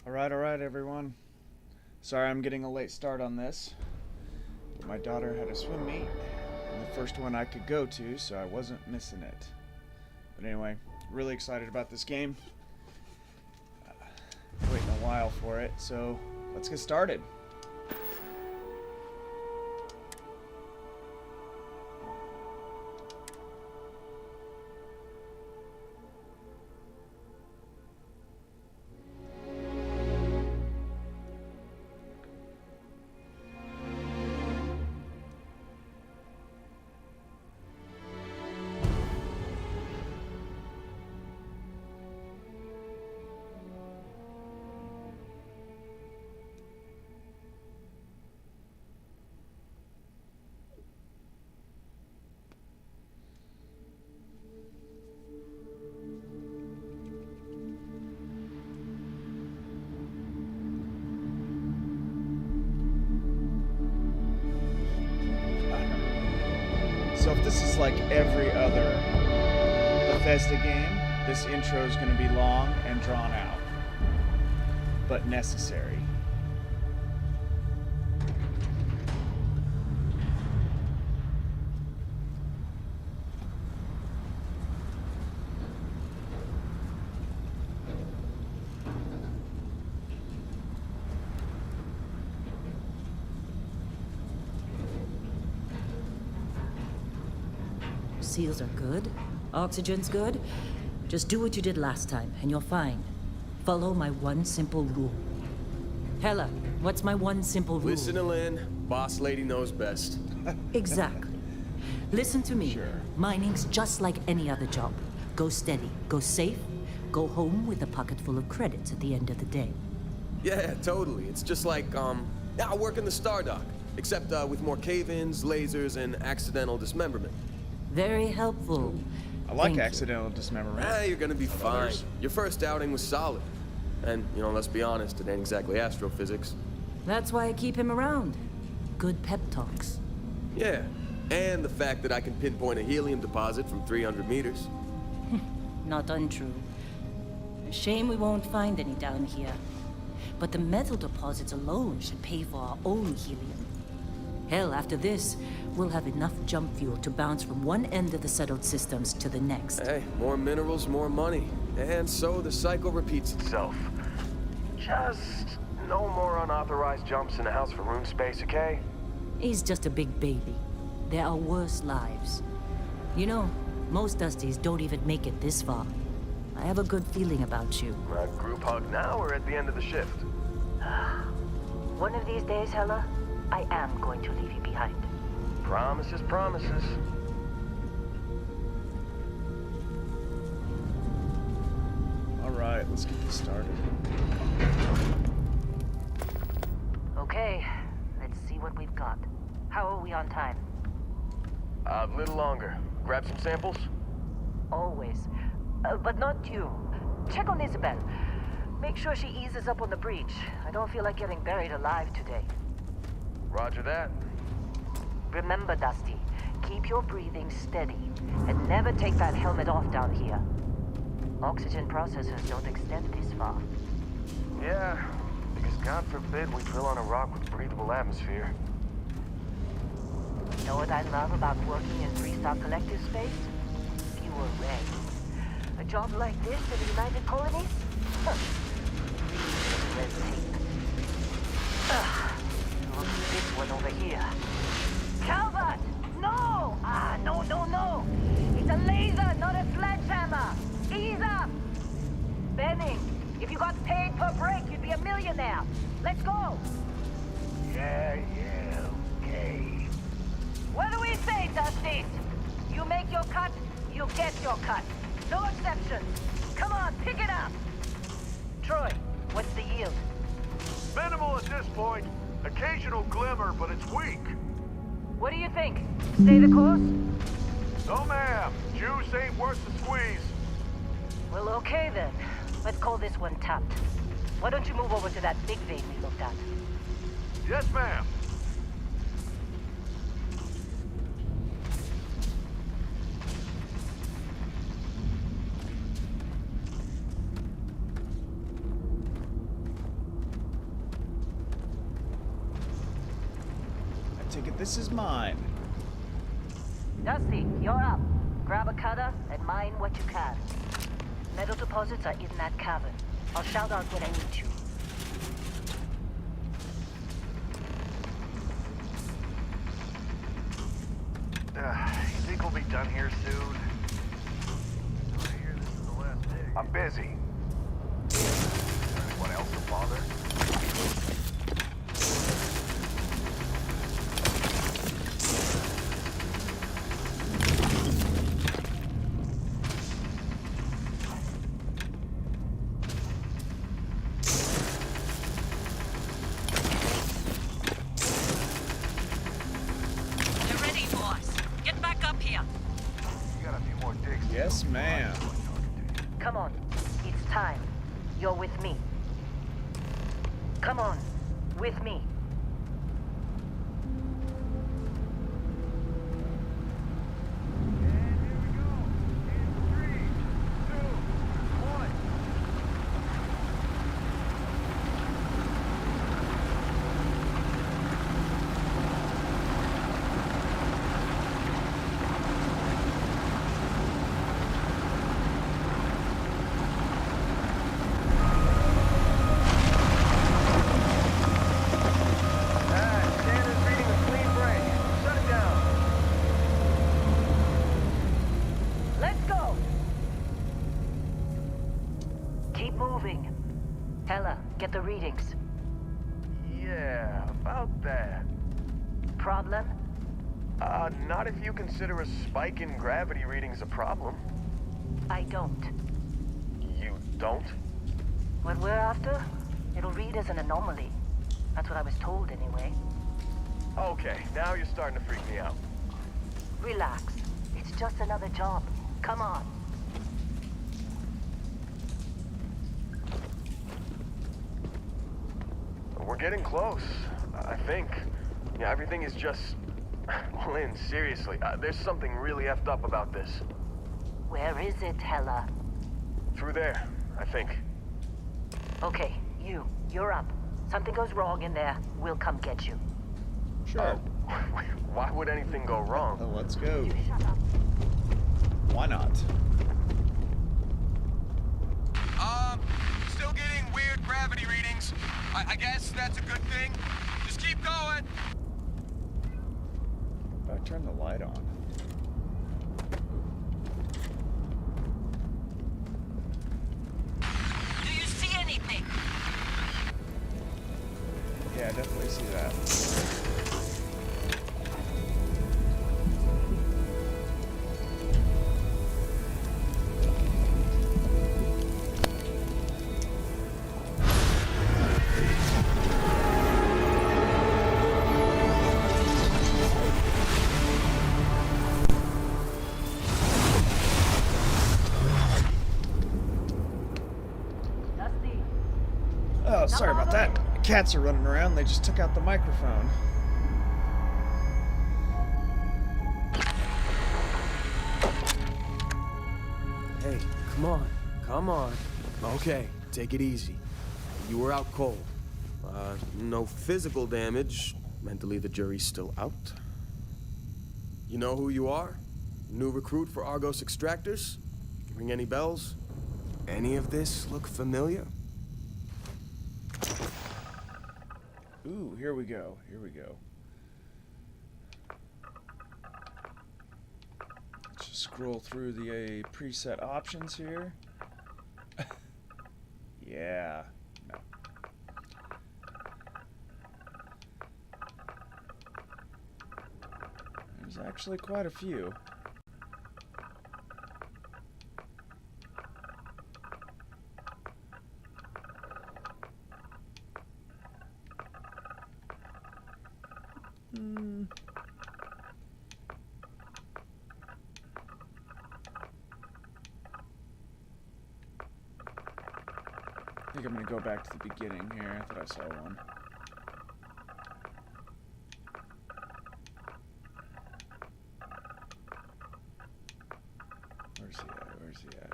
Alright, everyone. Sorry I'm getting a late start on this. But my daughter had a swim meet, and the first one I could go to, so I wasn't missing it. But anyway, really excited about this game. Waiting a while for it, so let's get started. So if this is like every other Bethesda game, this intro is going to be long and drawn out, but necessary. Seals are good. Oxygen's good. Just do what you did last time, and you're fine. Follow my one simple rule. Hella, what's my one simple rule? Listen to Lynn. Boss lady knows best. Exactly. Listen to me. Sure. Mining's just like any other job. Go steady, go safe, go home with a pocket full of credits at the end of the day. Yeah, totally. It's just like, I work in the Stardock. Except, with more cave-ins, lasers, and accidental dismemberment. Very helpful. I like Thank you. accidental dismemberment. You're gonna be fine. Others. Your first outing was solid. And, let's be honest, it ain't exactly astrophysics. That's why I keep him around. Good pep talks. Yeah, and the fact that I can pinpoint a helium deposit from 300 meters. Not untrue. A shame we won't find any down here. But the metal deposits alone should pay for our own helium. Hell, after this, we'll have enough jump fuel to bounce from one end of the settled systems to the next. Hey, more minerals, more money. And so the cycle repeats itself. Just no more unauthorized jumps in the house for room space, okay? He's just a big baby. There are worse lives. You know, most Dusties don't even make it this far. I have a good feeling about you. A group hug now or at the end of the shift? One of these days, Hella, I am going to leave you behind. Promises, promises. Alright, let's get this started. Okay, let's see what we've got. How are we on time? A little longer. Grab some samples? Always. But not you. Check on Isabel. Make sure she eases up on the breach. I don't feel like getting buried alive today. Roger that. Remember, Dusty, keep your breathing steady, and never take that helmet off down here. Oxygen processors don't extend this far. Yeah, because God forbid we drill on a rock with breathable atmosphere. You know what I love about working in Freestock Collective space? Fewer regs. A job like this in the United Colonies? Huh. Red tape. Look at this one over here. Calvert! No! No. It's a laser, not a sledgehammer. Ease up! Benning, if you got paid per break, you'd be a millionaire. Let's go! Yeah, okay. What do we say, Dusty? You make your cut, you get your cut. No exceptions. Come on, pick it up. Troy, what's the yield? Minimal at this point. Occasional glimmer, but it's weak. What do you think? Stay the course? No, ma'am. Juice ain't worth the squeeze. Well, okay then. Let's call this one tapped. Why don't you move over to that big vein we looked at? Yes, ma'am. I take it this is mine. Dusty, you're up. Grab a cutter and mine what you can. Metal deposits are in that cavern. I'll shout out when I need you. You think we'll be done here soon? I hear this is the last dig. I'm busy. Anyone else to bother? You're ready, boss. Get back up here. You got a few more digs. Yes, ma'am. Come on. It's time. You're with me. Come on. With me. And here we go. In 3, 2, 1. Standard's reading a clean break. Shut it down. Let's go! Keep moving. Hella, get the readings. Yeah, about that. Problem? Not if you consider a spike in gravity readings a problem. I don't. You don't? What we're after, it'll read as an anomaly. That's what I was told anyway. Okay, now you're starting to freak me out. Relax. It's just another job. Come on. We're getting close, I think. Yeah, everything is just... Lynn, seriously, there's something really effed up about this. Where is it, Hella? Through there, I think. Okay, you're up. Something goes wrong in there, we'll come get you. Sure. Why would anything go wrong? Oh, let's go. Shut up. Why not? Still getting weird gravity readings. I guess that's a good thing. Just keep going. I turn the light on. Do you see anything? Yeah, I definitely see that. Dusty. Oh, sorry about that. Cats are running around. They just took out the microphone. Hey, come on. Come on. Okay, take it easy. You were out cold. No physical damage. Mentally, the jury's still out. You know who you are? New recruit for Argos Extractors? Ring any bells? Any of this look familiar? Ooh, here we go. Here we go. Let's just scroll through the preset options here. Yeah. No. There's actually quite a few. I think think I'm gonna go back to the beginning here. I thought I saw one. Where's he at? Where's he at?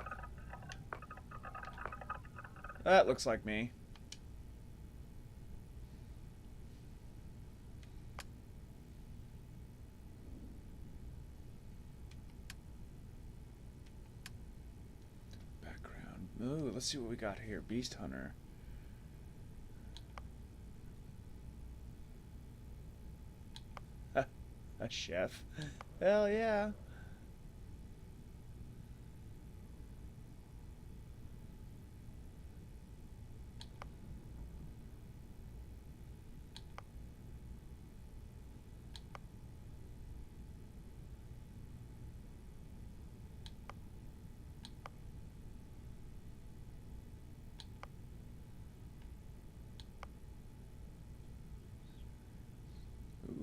That looks like me. Background. Ooh, let's see what we got here. Beast Hunter. A chef. Hell yeah.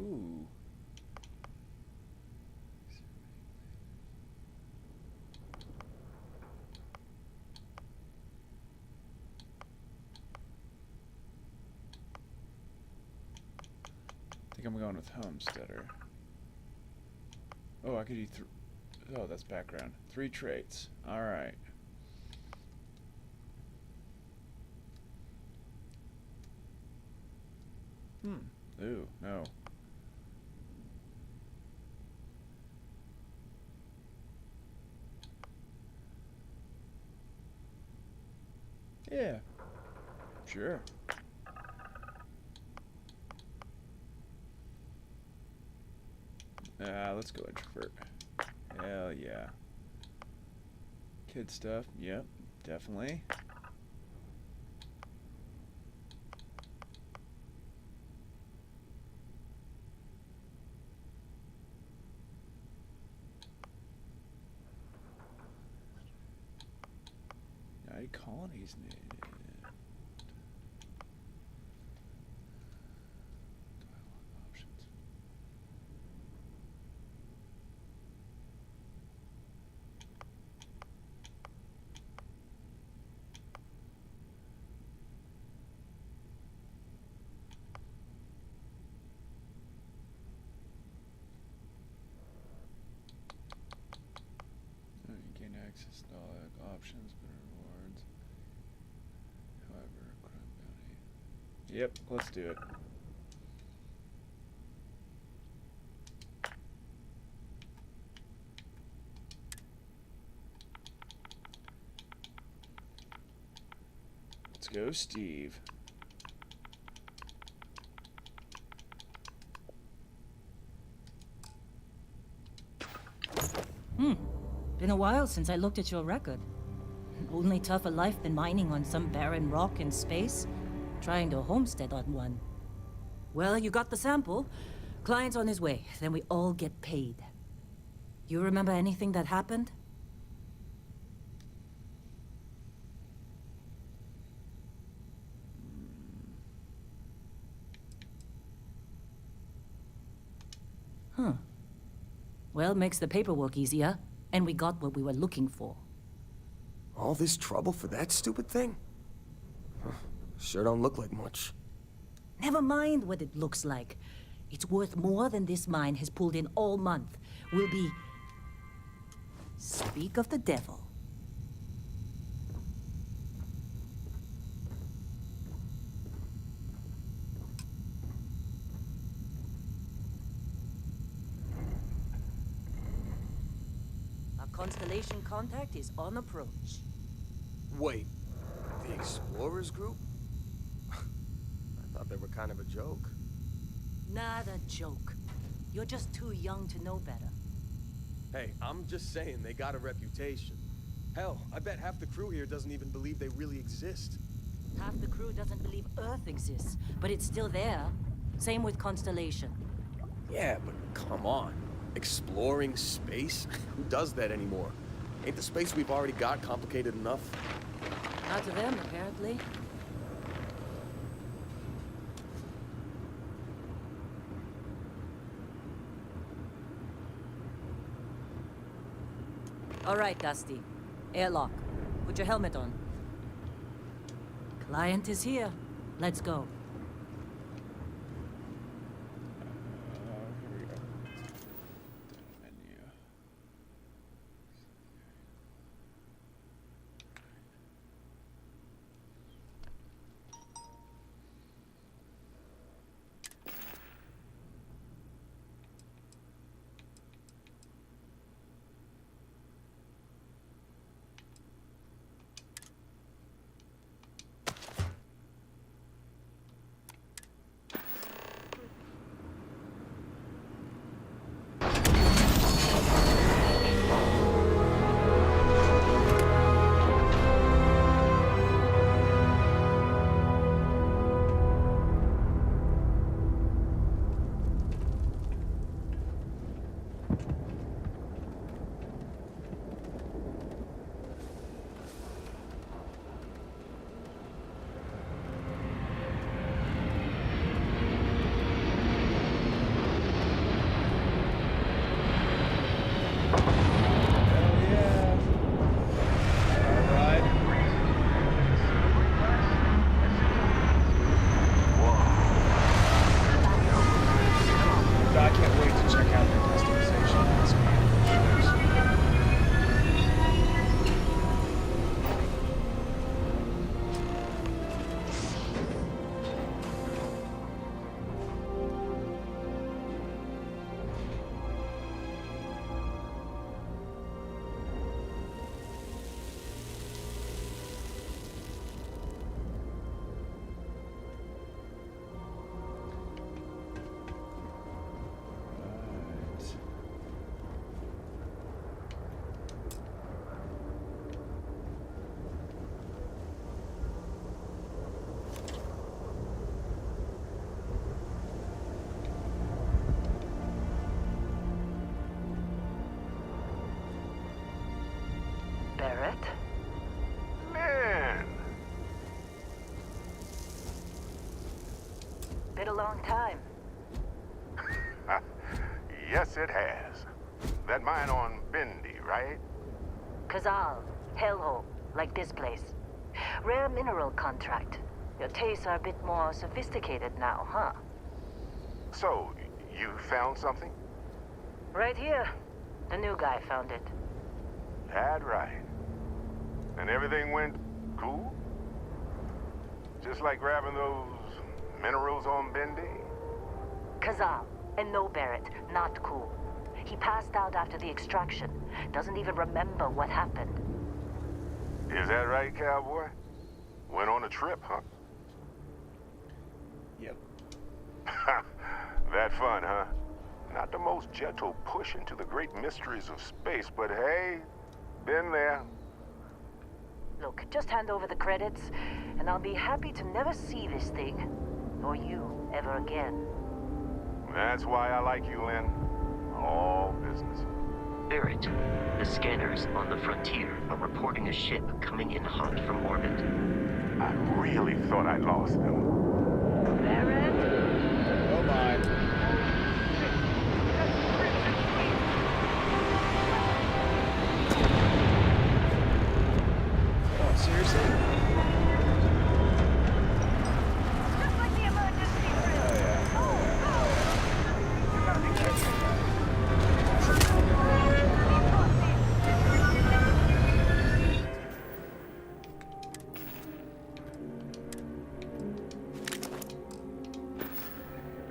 Ooh. I think I'm going with Homesteader. Oh, I could do oh, that's background. 3 traits. Alright. Ooh, no. Yeah. Sure. Let's go introvert. Hell yeah. Kid stuff. Yep, definitely. United Colonies needed. Options. You gain access to all options, but rewards. However, crime bounty. Yep, let's do it. Let's go, Steve. Been a while since I looked at your record. Only tougher life than mining on some barren rock in space. Trying to homestead on one. Well, you got the sample. Client's on his way, then we all get paid. You remember anything that happened? Huh. Well, makes the paperwork easier, and we got what we were looking for. All this trouble for that stupid thing? Huh, sure don't look like much. Never mind what it looks like. It's worth more than this mine has pulled in all month. We'll be... Speak of the devil. Our Constellation contact is on approach. Wait, the Explorers group? I thought they were kind of a joke. Not a joke. You're just too young to know better. Hey, I'm just saying they got a reputation. Hell, I bet half the crew here doesn't even believe they really exist. Half the crew doesn't believe Earth exists, but it's still there. Same with Constellation. Yeah, but come on. Exploring space? Who does that anymore? Ain't the space we've already got complicated enough? Not to them, apparently. All right, Dusty. Airlock. Put your helmet on. Client is here. Let's go. Here we go. Menu. Barrett? Man! Been a long time. Yes, it has. That mine on Bendy, right? Kazal, hellhole, like this place. Rare mineral contract. Your tastes are a bit more sophisticated now, huh? So, you found something? Right here. The new guy found it. That right. And everything went cool? Just like grabbing those minerals on Bendy? Kazal, and no Barrett, not cool. He passed out after the extraction. Doesn't even remember what happened. Is that right, cowboy? Went on a trip, huh? Yep. That fun, huh? Not the most gentle push into the great mysteries of space, but hey, been there. Look, just hand over the credits, and I'll be happy to never see this thing, or you, ever again. That's why I like you, Lynn. All business. Barrett, the scanners on the frontier are reporting a ship coming in hot from orbit. I really thought I lost them. Barrett? Oh my. Oh, seriously? Just like the emergency drill. Oh yeah. You gotta be kidding.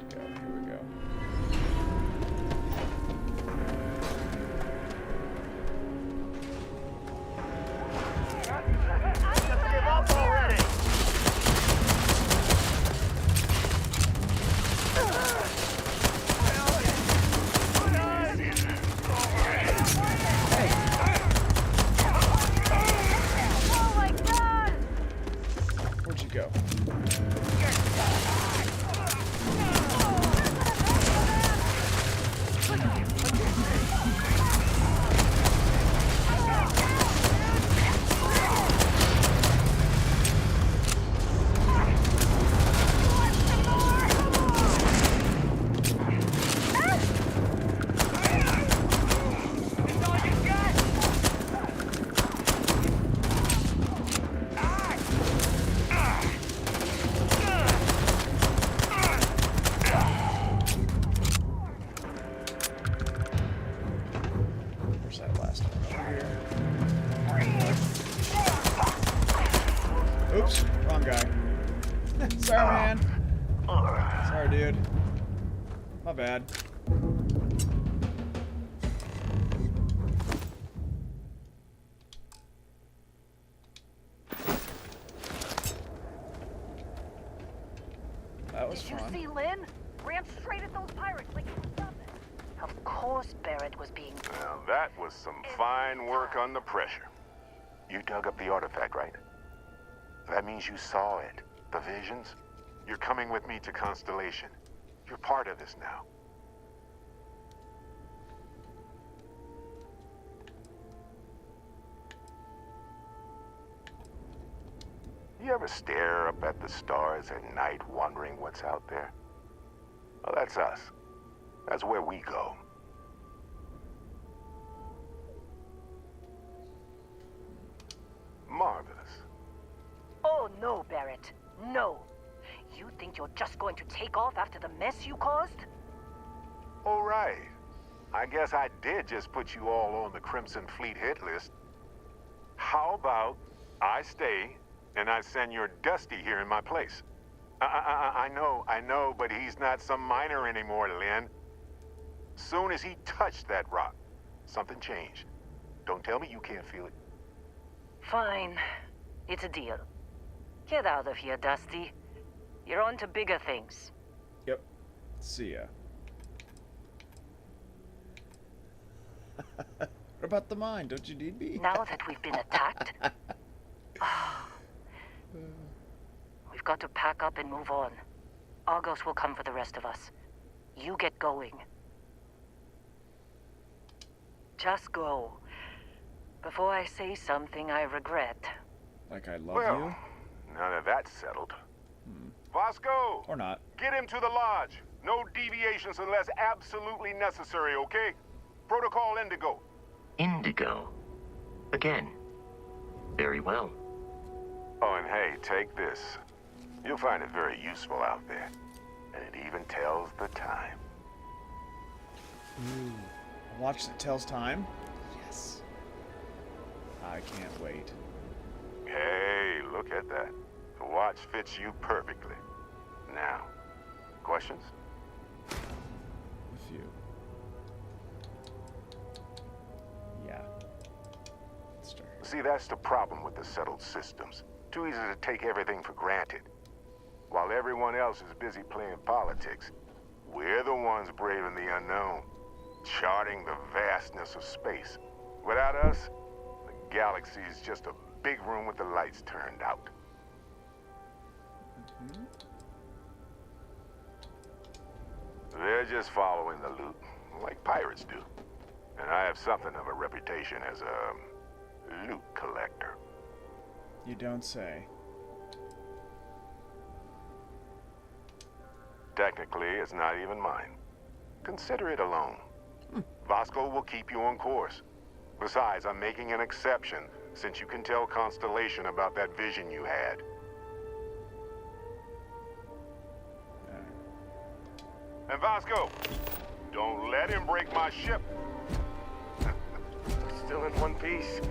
Here we go. Give up already! Oh my god! Where'd you go? Sorry, man. Sorry, dude. My bad. That was fun. Did you see Lynn? Ran straight at those pirates like it was nothing. Of course Barrett was being... Now that was some fine work under pressure. You dug up the artifact, right? That means you saw it. The visions? You're coming with me to Constellation. You're part of this now. You ever stare up at the stars at night wondering what's out there? Well, that's us. That's where we go. Marvelous. Oh, no, Barrett. No. You think you're just going to take off after the mess you caused? All right. I guess I did just put you all on the Crimson Fleet hit list. How about I stay and I send your Dusty here in my place? I know, but he's not some miner anymore, Lynn. Soon as he touched that rock, something changed. Don't tell me you can't feel it. Fine. It's a deal. Get out of here, Dusty. You're on to bigger things. Yep. See ya. What about the mine? Don't you need me? Now that we've been attacked, we've got to pack up and move on. Argos will come for the rest of us. You get going. Just go. Before I say something I regret. Like I love Well, you? now that that's settled. Vasco! Or not. Get him to the lodge. No deviations unless absolutely necessary, okay? Protocol Indigo. Indigo. Again. Very well. Oh, and hey, take this. You'll find it very useful out there. And it even tells the time. Ooh. A watch that tells time? Yes. I can't wait. Hey, look at that. The watch fits you perfectly. Now, questions? A few. Yeah. Let's start. See, that's the problem with the settled systems. Too easy to take everything for granted. While everyone else is busy playing politics, we're the ones braving the unknown, charting the vastness of space. Without us, the galaxy is just a big room with the lights turned out. They're just following the loot, like pirates do. And I have something of a reputation as a loot collector. You don't say. Technically, it's not even mine. Consider it a loan. Vasco will keep you on course. Besides, I'm making an exception since you can tell Constellation about that vision you had. And Vasco, don't let him break my ship. Still in one piece.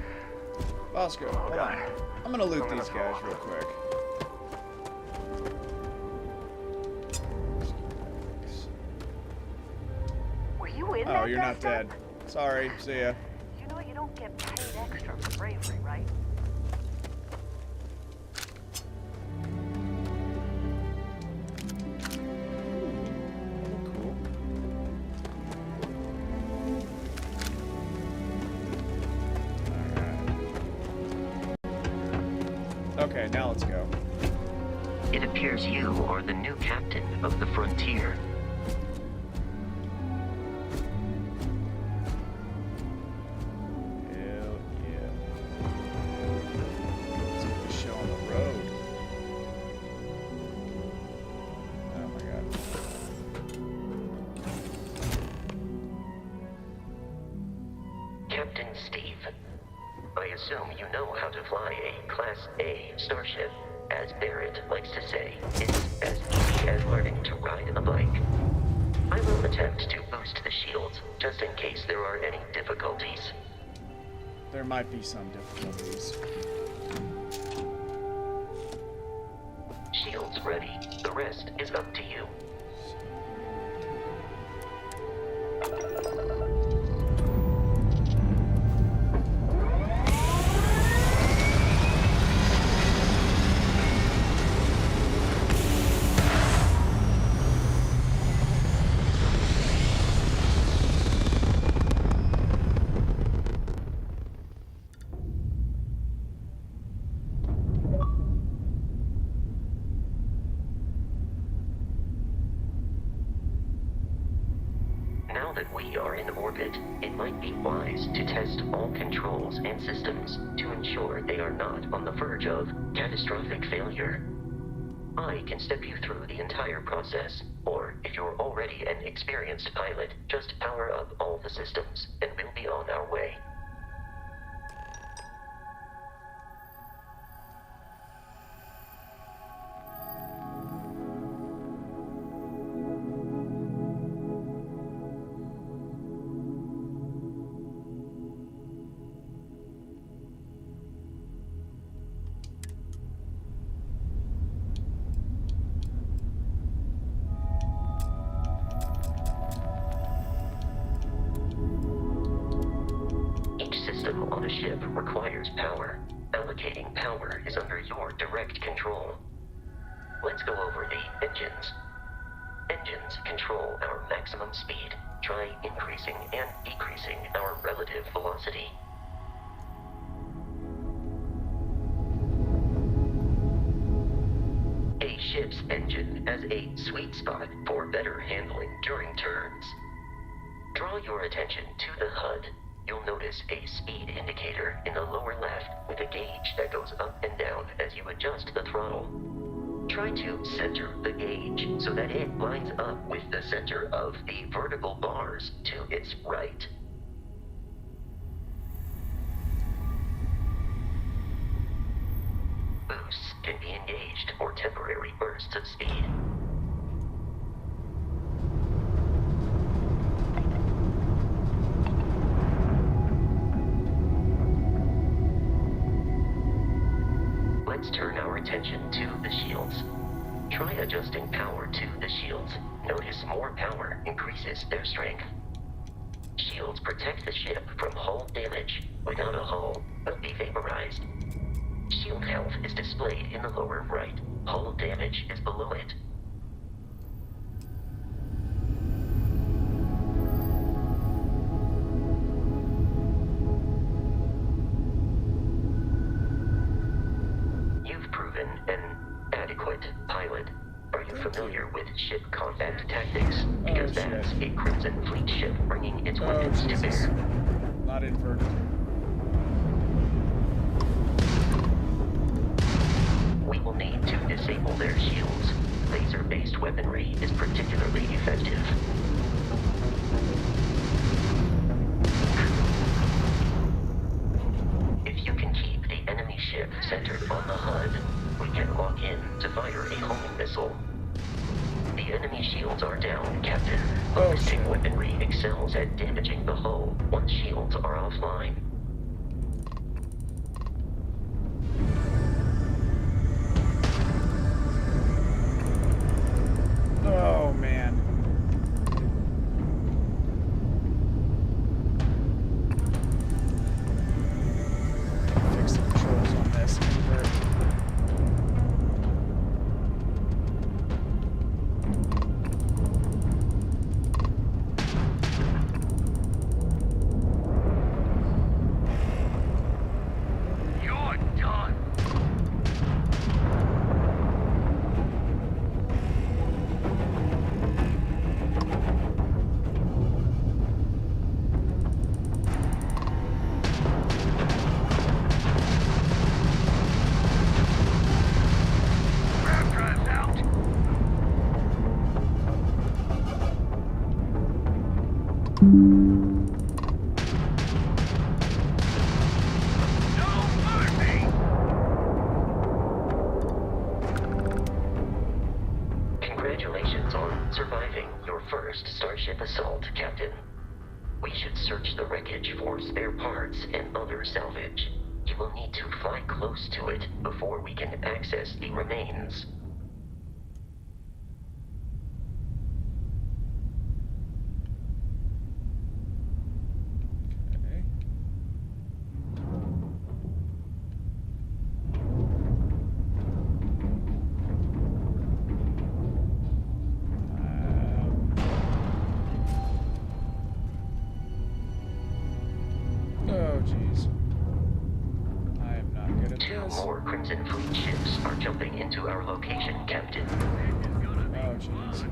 Bosco, hold on. God. I'm gonna loot I'm gonna these guys fall. real quick. Were you in Oh, that you're not desert? dead. Sorry, see ya. You know you don't get paid extra for bravery, right? Cool. Alright. Okay, now let's go. It appears you are the new captain of the Frontier. Hell yeah. Let's get the show on the road. Oh my god. Captain Steve, I assume you know how to fly a Class A starship. As Barrett likes to say, it's as easy as learning to ride a bike. I will attempt to boost the shields, just in case there are any difficulties. There might be some difficulties. shields ready. The rest is up to you. Now that we are in orbit, it might be wise to test all controls and systems to ensure they are not on the verge of catastrophic failure. I can step you through the entire process, or if you're already an experienced pilot, just power up all the systems, and we'll be on our way. On a ship requires power. Allocating power is under your direct control. Let's go over the engines. Engines control our maximum speed. Try increasing and decreasing our relative velocity. A ship's engine has a sweet spot for better handling during turns. Draw your attention to the HUD. You'll notice a speed indicator in the lower left with a gauge that goes up and down as you adjust the throttle. Try to center the gauge so that it lines up with the center of the vertical bars to its right. Boosts can be engaged for temporary bursts of speed. Let's turn our attention to the shields. Try adjusting power to the shields. Notice more power increases their strength. Shields protect the ship from hull damage. Without a hull, will be vaporized. Shield health is displayed in the lower right. Hull damage is below it. Familiar with ship combat tactics, because that's a Crimson Fleet ship bringing its weapons to bear. Not inverted. We will need to disable their shields. Laser-based weaponry is particularly effective. If you can keep the enemy ship centered on the HUD, we can lock in to fire a homing missile. The enemy shields are down, Captain. Ballistic weaponry excels at damaging the hull once shields are offline. Oh, man. Fix the controls on this. Congratulations on surviving your first Starship assault, Captain. We should search the wreckage for spare parts and other salvage. You will need to fly close to it before we can access the remains. this? More Crimson Fleet ships are jumping into our location, Captain. Oh, jeez.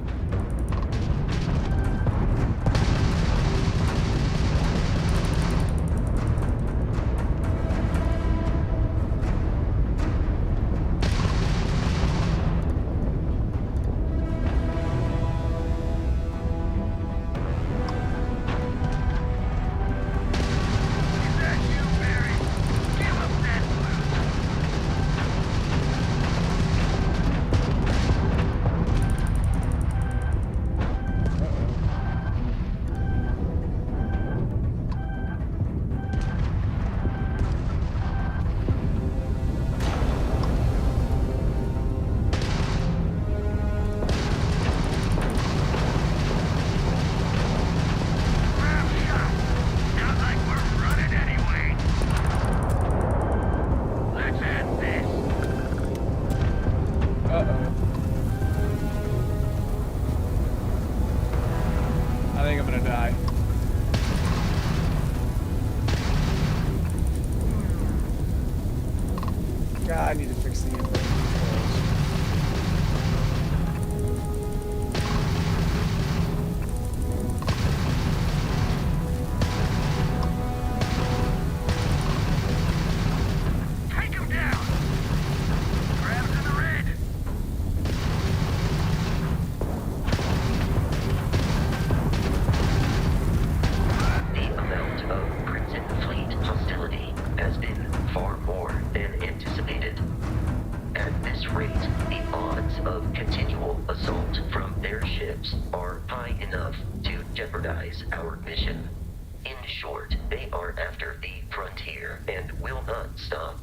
I think I'm gonna die. God, I need to fix the inverted controls. Take him down! Grab to the red! The amount of Crimson Fleet hostility has been far more than anticipated. At this rate, the odds of continual assault from their ships are high enough to jeopardize our mission. In short, they are after the frontier and will not stop.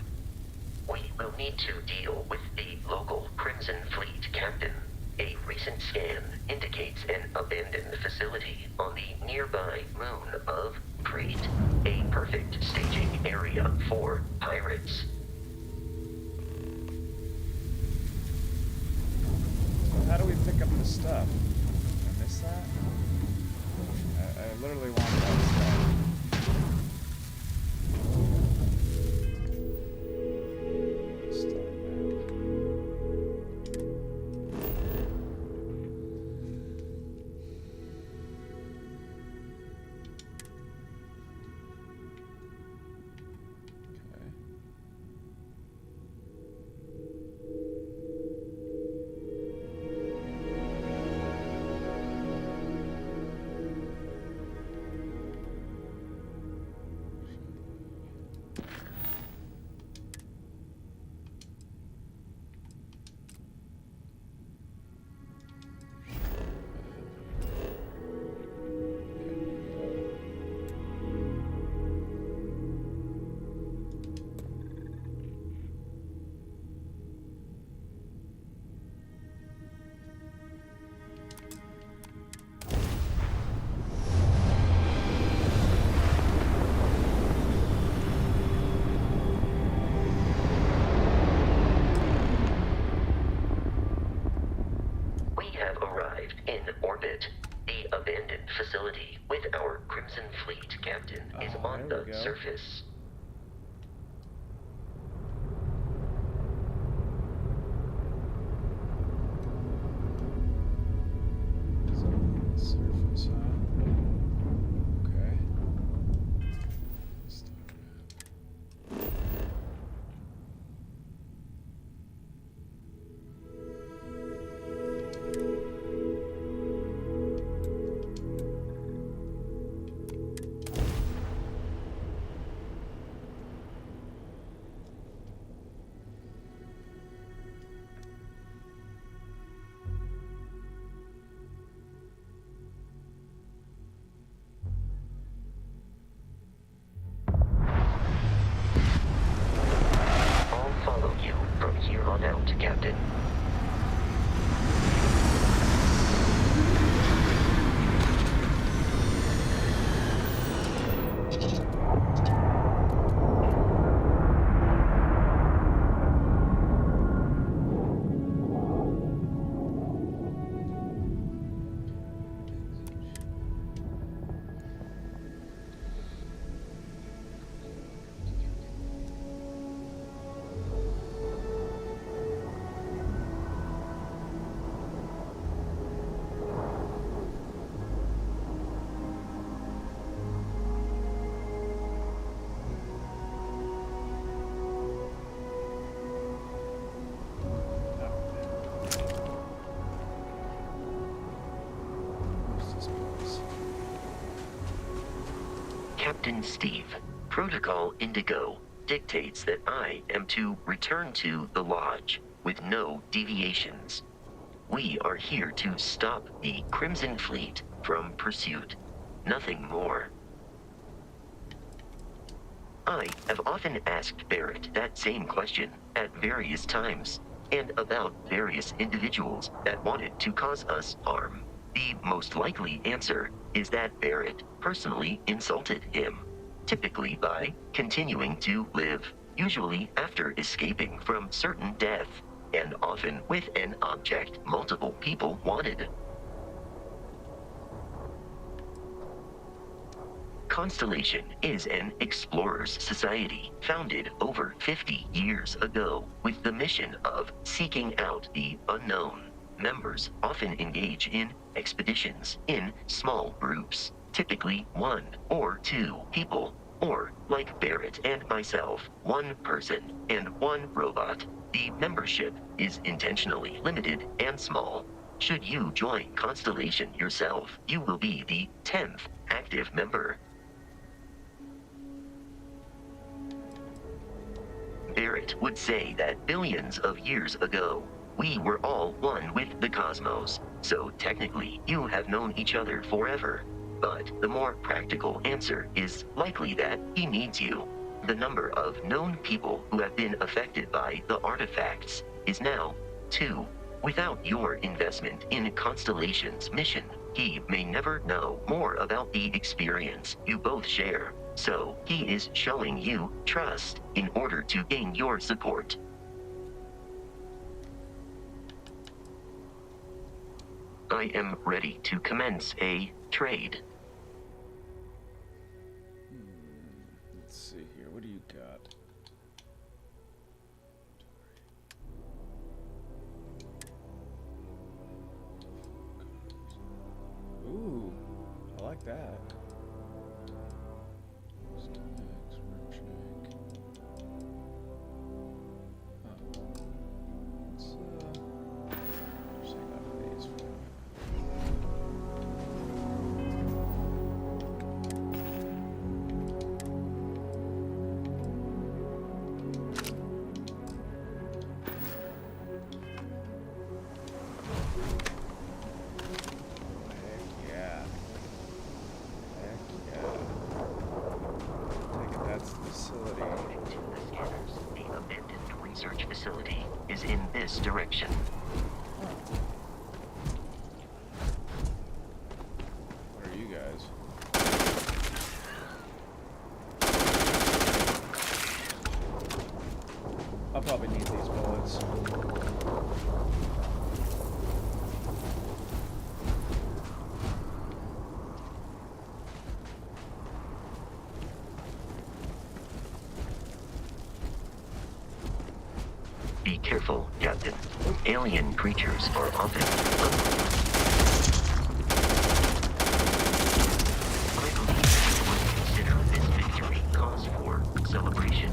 We will need to deal with the local Crimson Fleet captain. A recent scan indicates an abandoned facility on the nearby moon of Crete, a perfect staging area for pirates. How do we pick up the stuff? Did I miss that? I literally want that stuff. Start map. Okay. We have arrived in orbit. The abandoned facility with our Crimson Fleet captain is on there the we go. surface. Surface, huh? Okay. Start map. Captain Steve. Protocol Indigo dictates that I am to return to the Lodge with no deviations. We are here to stop the Crimson Fleet from pursuit. Nothing more. I have often asked Barrett that same question at various times, and about various individuals that wanted to cause us harm. The most likely answer is that Barrett personally insulted him, typically by continuing to live, usually after escaping from certain death, and often with an object multiple people wanted. Constellation is an explorers society founded over 50 years ago with the mission of seeking out the unknown. Members often engage in expeditions in small groups, typically 1 or 2 people, or, like Barrett and myself, 1 person and 1 robot. The membership is intentionally limited and small. Should you join Constellation yourself, you will be the 10th active member. Barrett would say that billions of years ago, we were all one with the cosmos, so technically you have known each other forever. But the more practical answer is likely that he needs you. The number of known people who have been affected by the artifacts is now 2. Without your investment in Constellation's mission, he may never know more about the experience you both share. So, he is showing you trust in order to gain your support. I am ready to commence a trade. Let's see here. What do you got? Ooh, I like that. Facility is in this direction. What are you guys? I'll probably need these bullets. Be careful, Captain. Alien creatures are often unknown. I believe you would consider this victory cause for celebration.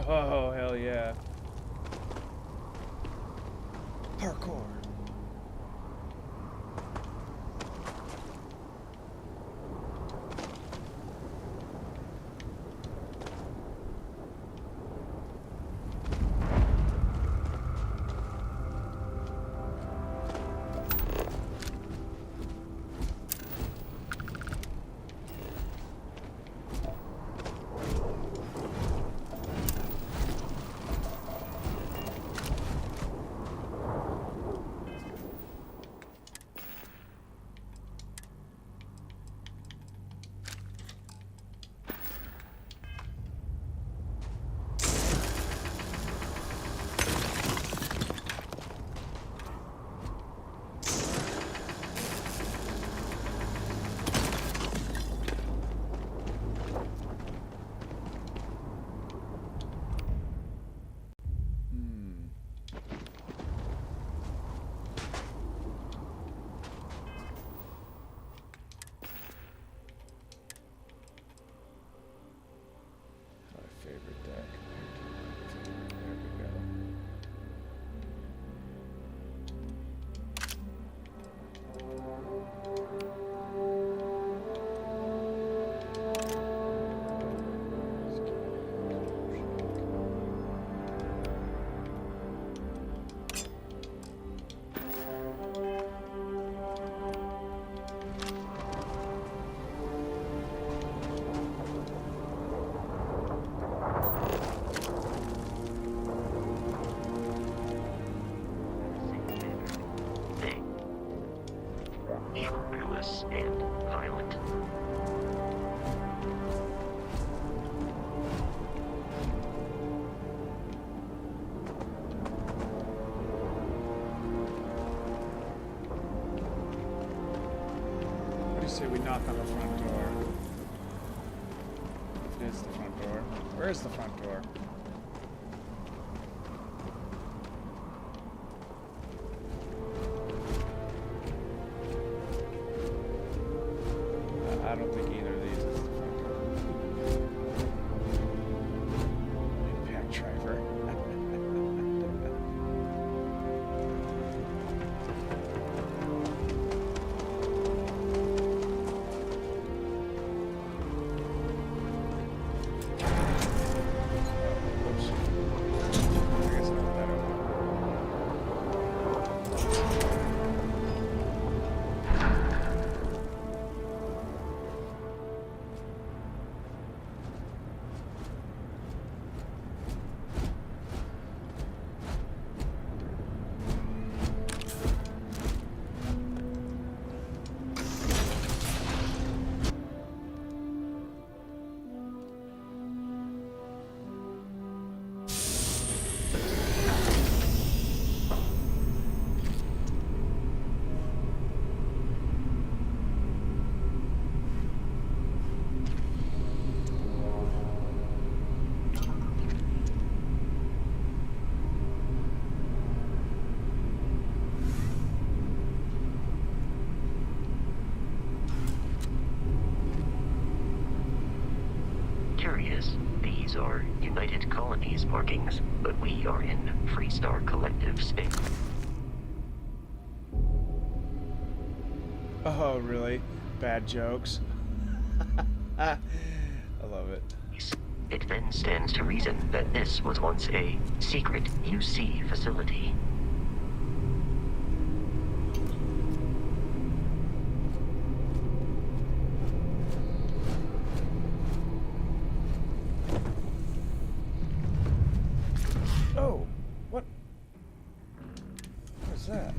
Oh, hell yeah. Parkour. say we knock on the front door. If it is the front door. Where is the front door? I don't think either of these is the front door. Impact driver. Oops. I guess not that open. Curious. These are United Colonies markings, but we are in Freestar Collective space. Oh, really? Bad jokes. I love it. It then stands to reason that this was once a secret UC facility. Oh, what? What is that?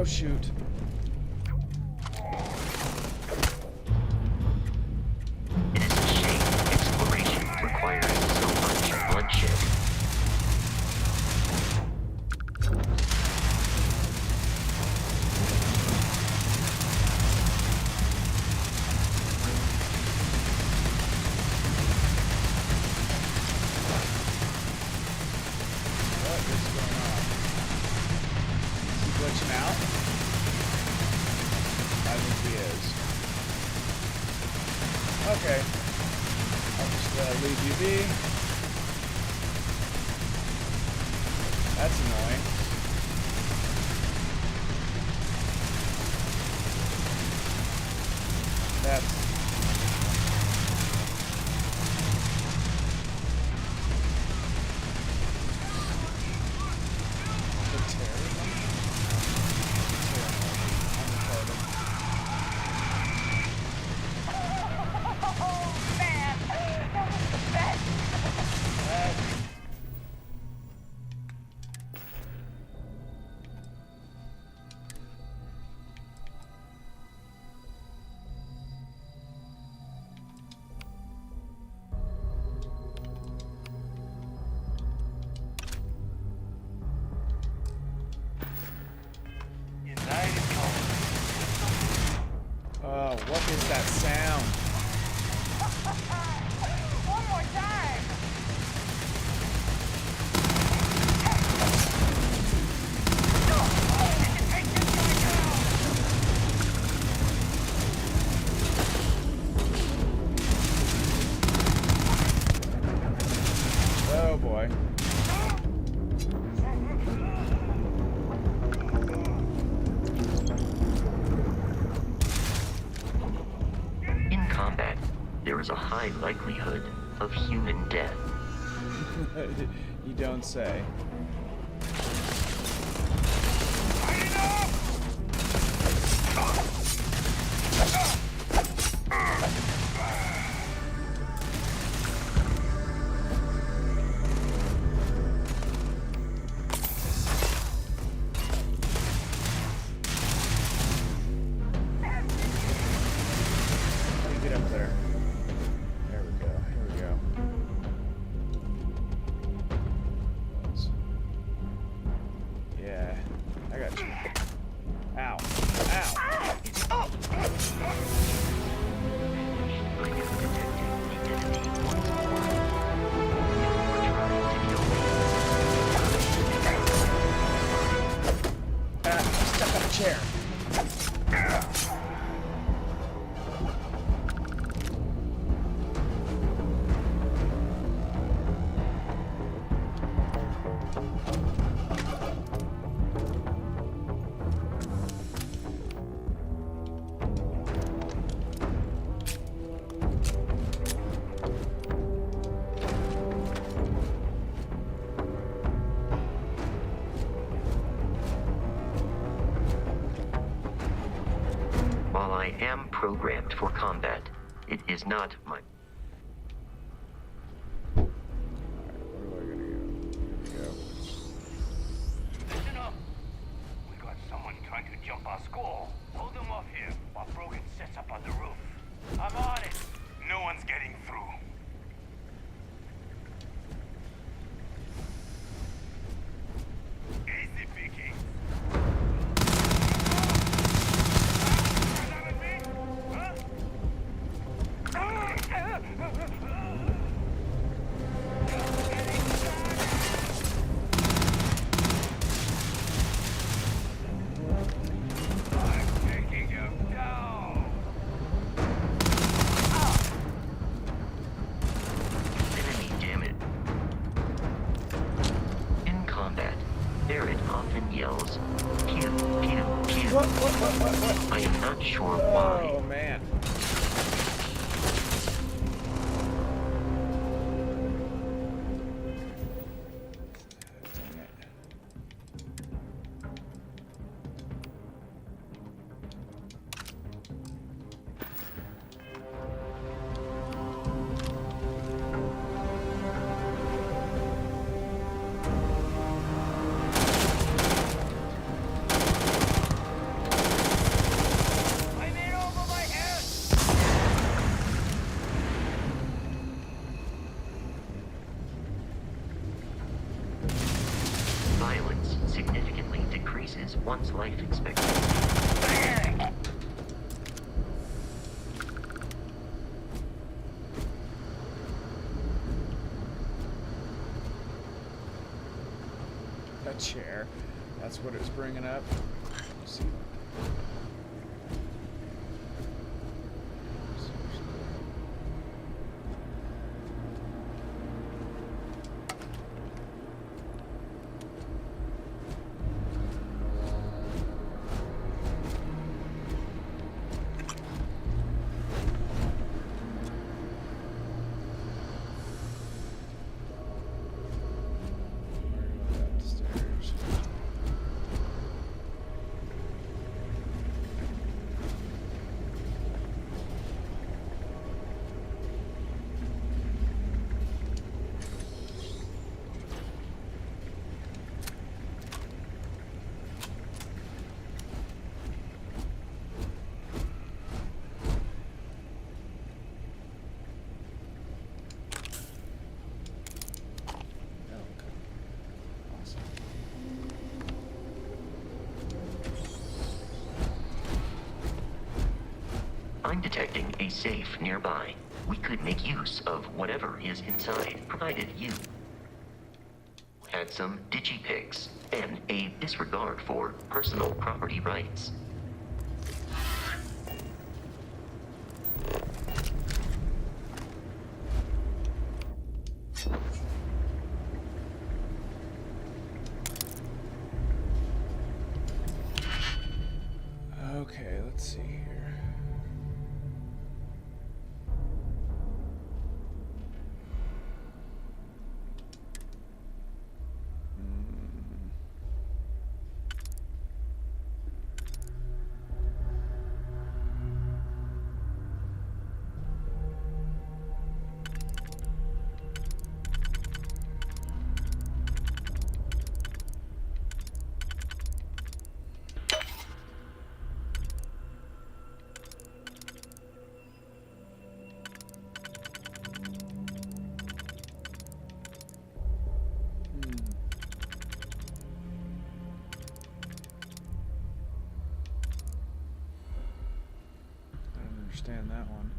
Oh, shoot. It is a shame exploration requires so much bloodshed. What is going on? Is he glitching out? I think he is. Okay. I'll just leave you be. That's annoying. That's... The Terry one? I'm retarded. What is that sound? One more time! Oh boy. In combat, there is a high likelihood of human death. You don't say. How do you get up there? There we go. Here we go. Yeah, I got you. Ow. Ow. Stuck on a chair. While I am programmed for combat, it is not my... Where do I gotta go? Here we go. Listen up! We got someone trying to jump our school. Hold them off here while Brogan sets up on the roof. I'm on it! No one's getting through. Easy picking. I'm taking him down. Enemy damage. In combat, Barrett often yells, pew, pew, pew. What? I am not sure why. Oh, man. Dang it. violence significantly decreases one's life expectancy. A chair. That's what it was bringing up. Let's see. I'm detecting a safe nearby. We could make use of whatever is inside, provided you had some digipics and a disregard for personal property rights. Okay, let's see here. Understand that one.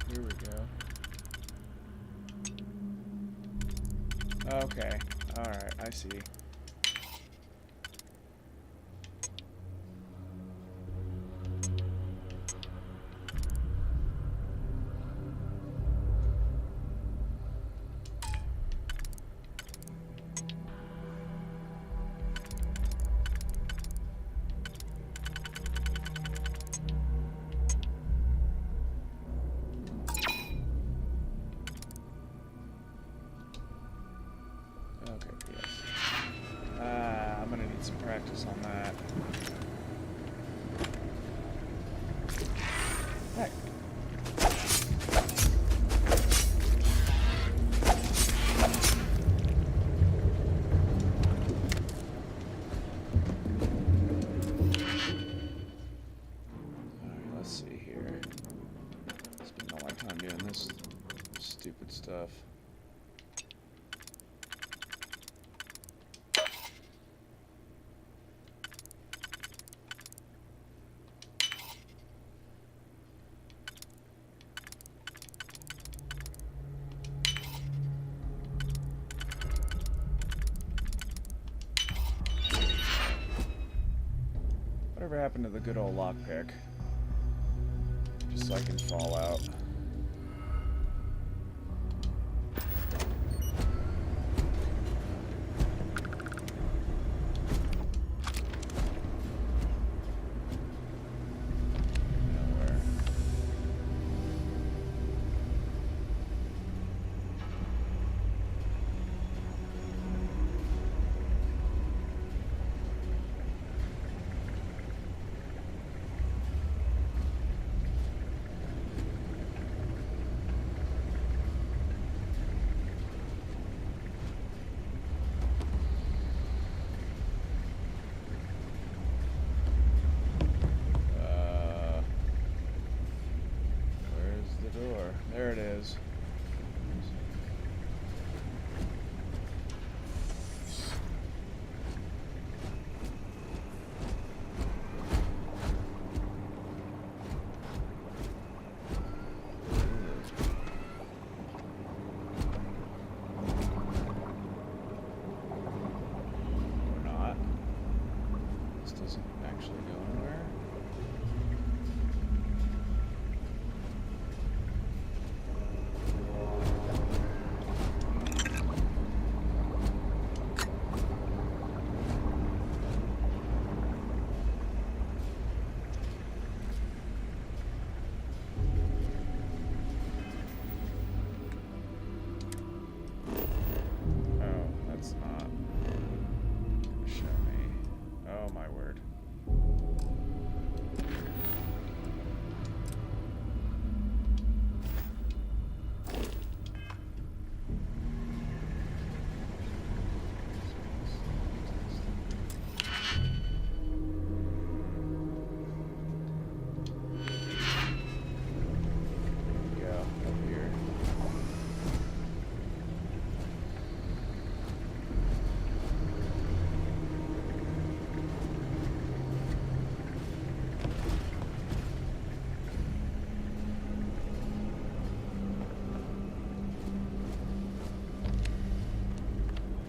Here we go. Okay. All right, I see. I'm gonna need some practice on that. Heck. Alright, let's see here. Spend all my time doing this stupid stuff. Whatever happened to the good old lockpick? Just so I can fall out. Nowhere. doesn't actually go anywhere.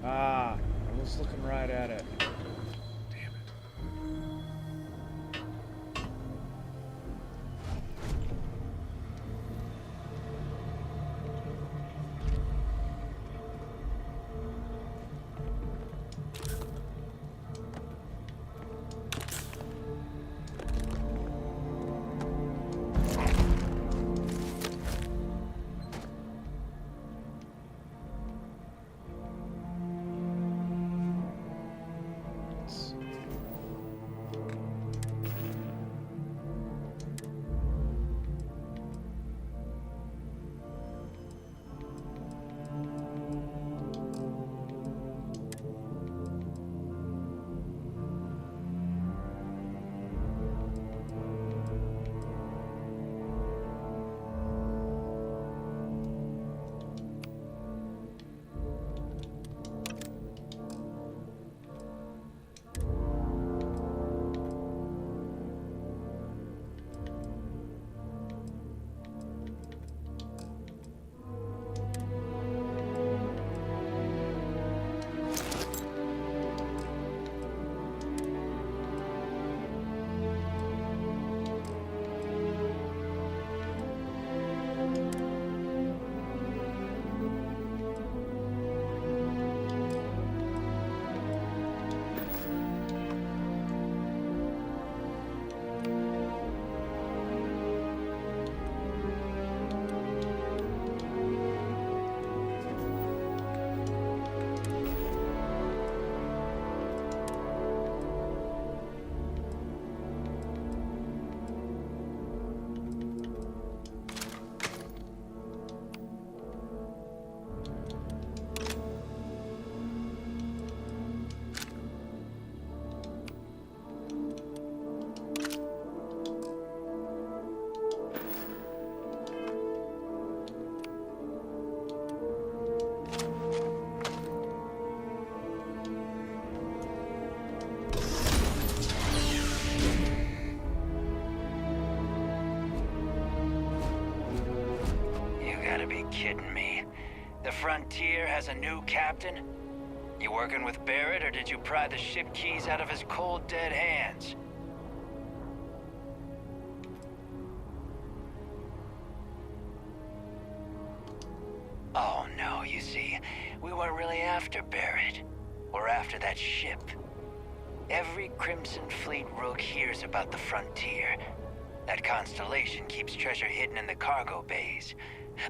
Ah, I was looking right at it. Damn it. Kidding me. The Frontier has a new captain? You working with Barrett, or did you pry the ship keys out of his cold, dead hands? Oh no, you see, we weren't really after Barrett. We're after that ship. Every Crimson Fleet rook hears about the Frontier. That constellation keeps treasure hidden in the cargo bays.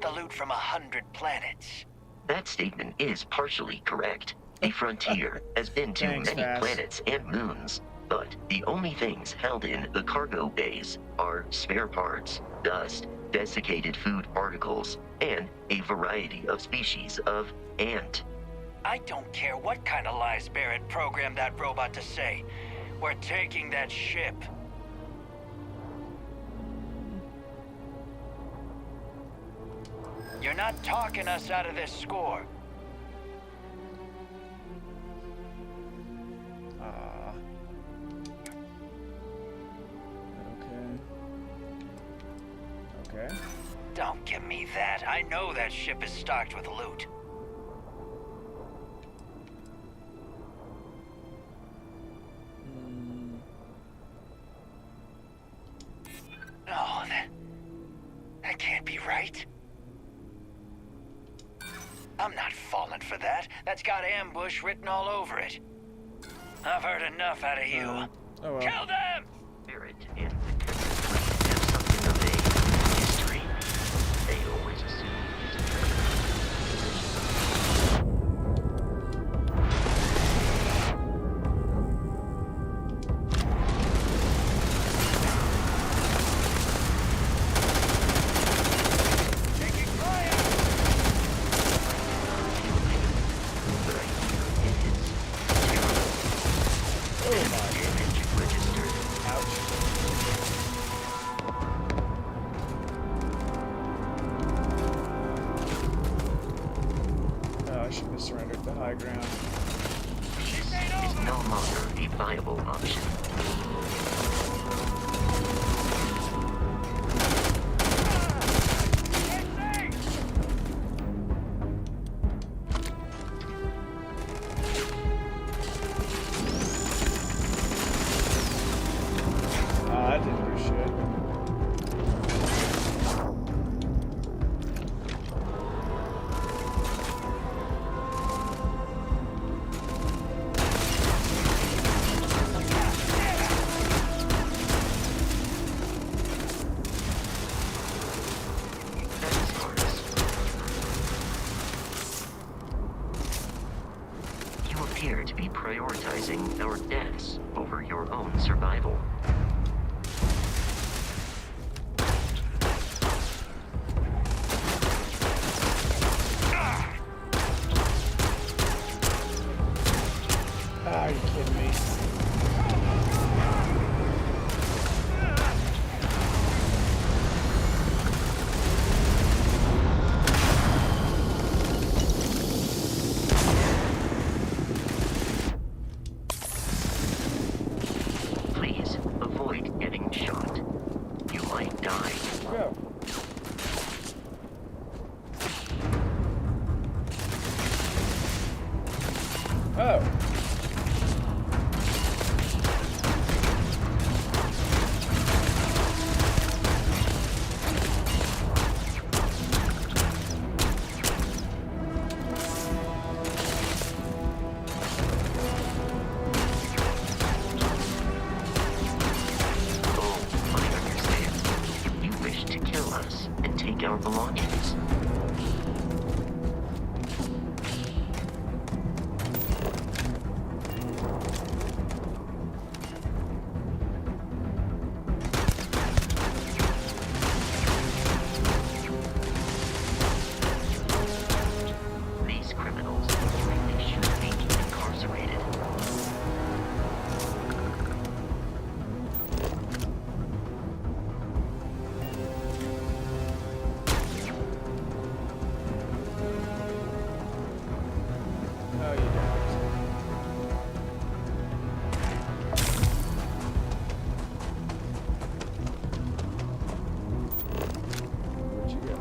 The loot from 100 planets. That statement is partially correct. The Frontier has been to Thanks, many Vass. planets and moons, but the only things held in the cargo bays are spare parts, dust, desiccated food particles, and a variety of species of ant. I don't care what kind of lies Barrett programmed that robot to say. We're taking that ship. You're not talking us out of this score. Okay. Don't give me that. I know that ship is stocked with loot. I'm not falling for that. That's got ambush written all over it. I've heard enough out of you. Oh well. Kill them! Barrett and the Crimson Fleet have something of a history. They always assume he's a traitor. Taking fire! But I hear it is terrible. Oh my. Damage registered. Ouch. Oh, I should have surrendered the high ground. Peace is no longer a viable option. That didn't do shit. That is harness. You appear to be prioritizing our deaths over your own survival. Ah, are you kidding me? Please avoid getting shot. You might die. Go. Oh. Oh, I understand. You wish to kill us and take our belongings. These criminals really should be incarcerated. Oh, you don't. Where'd you go?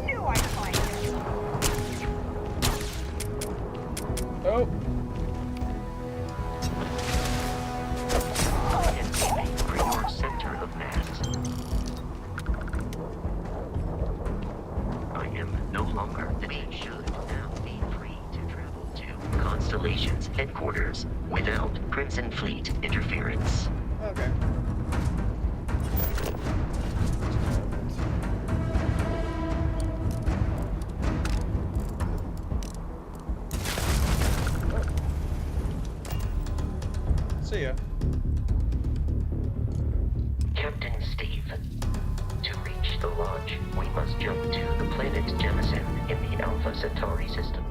Knew I'd find you. Oh. And aiming for your center of mass. I am no longer the we should now be free to travel to Constellation's headquarters without Crimson Fleet interference. Okay. See ya. Captain Steve, to reach the lodge, we must jump to the planet Jemison in the Alpha Centauri system.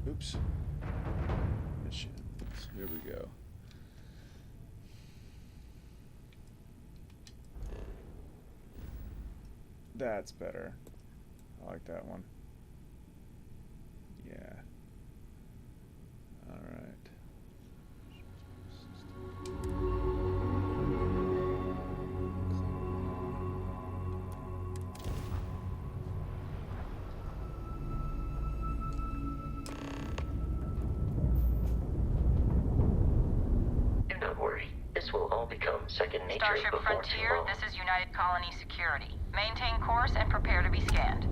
Oops. Missions. Here we go. That's better. I like that one. Yeah. Alright. Do not worry, this will all become second nature Starship before too Frontier, long. this is United Colony Security. Maintain course and prepare to be scanned.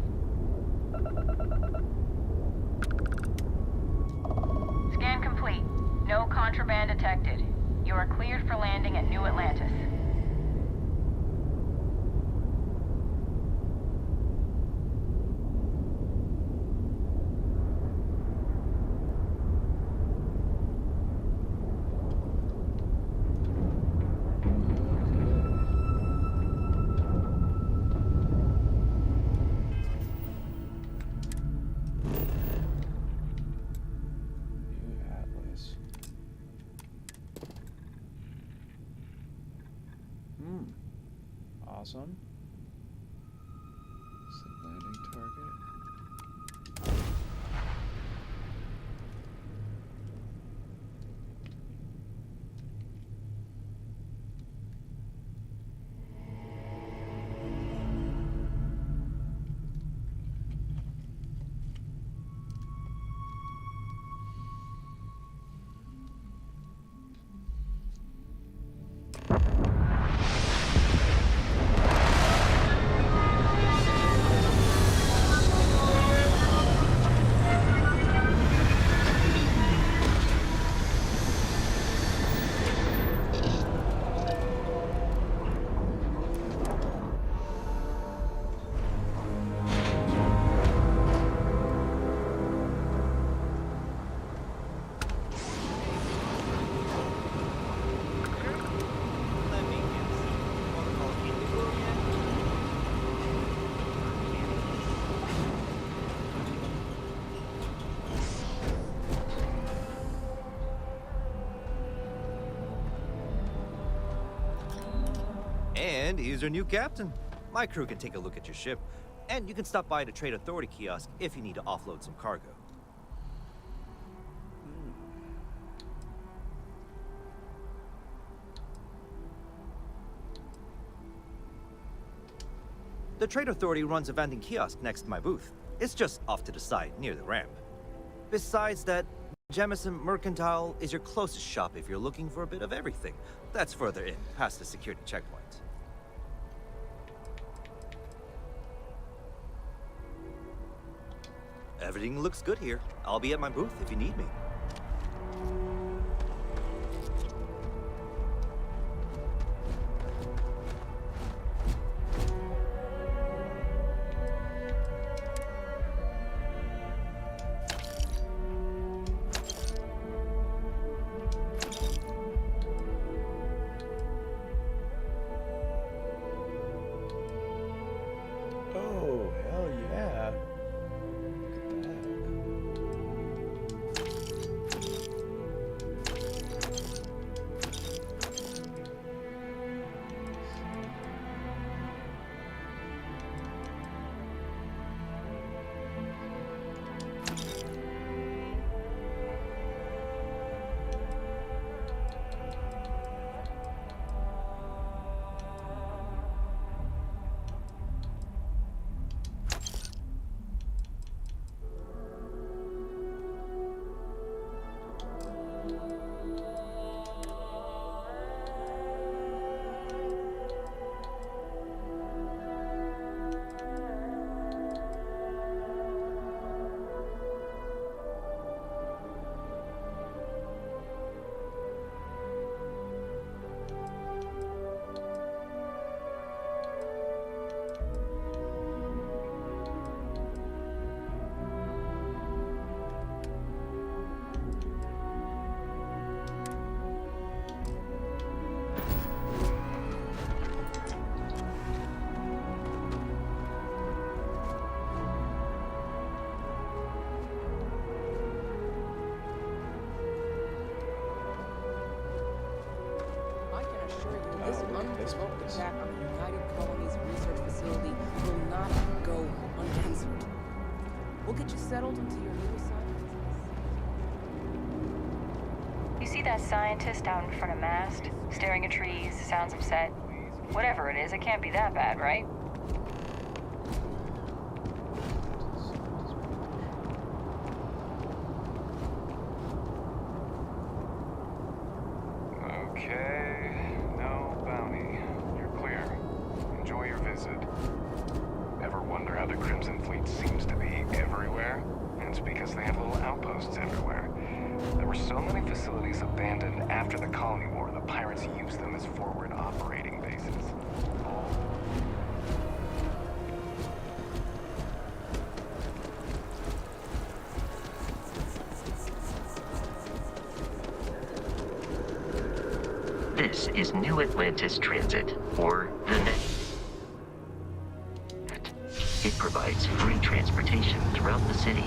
Scan complete. No contraband detected. You are cleared for landing at New Atlantis. New Atlas. Awesome. Set landing target. And here's your new captain. My crew can take a look at your ship, and you can stop by the Trade Authority kiosk if you need to offload some cargo. The Trade Authority runs a vending kiosk next to my booth. It's just off to the side, near the ramp. Besides that, Jemison Mercantile is your closest shop if you're looking for a bit of everything. That's further in, past the security checkpoint. Everything looks good here. I'll be at my booth if you need me. Oh, hell yeah. Look at that. I can assure you this Oh, look at this unprovoked place. attack on the United Colonies Research Facility will not go unanswered. We'll get you settled into your new assignment. You see that scientist out in front of mast? Staring at trees, sounds upset. Whatever it is, it can't be that bad, right? Okay. No, around because they have little outposts everywhere. There were so many facilities abandoned after the colony war, the pirates used them as forward operating bases. This is New Atlantis Transit, or the NET. It provides free transportation throughout the city.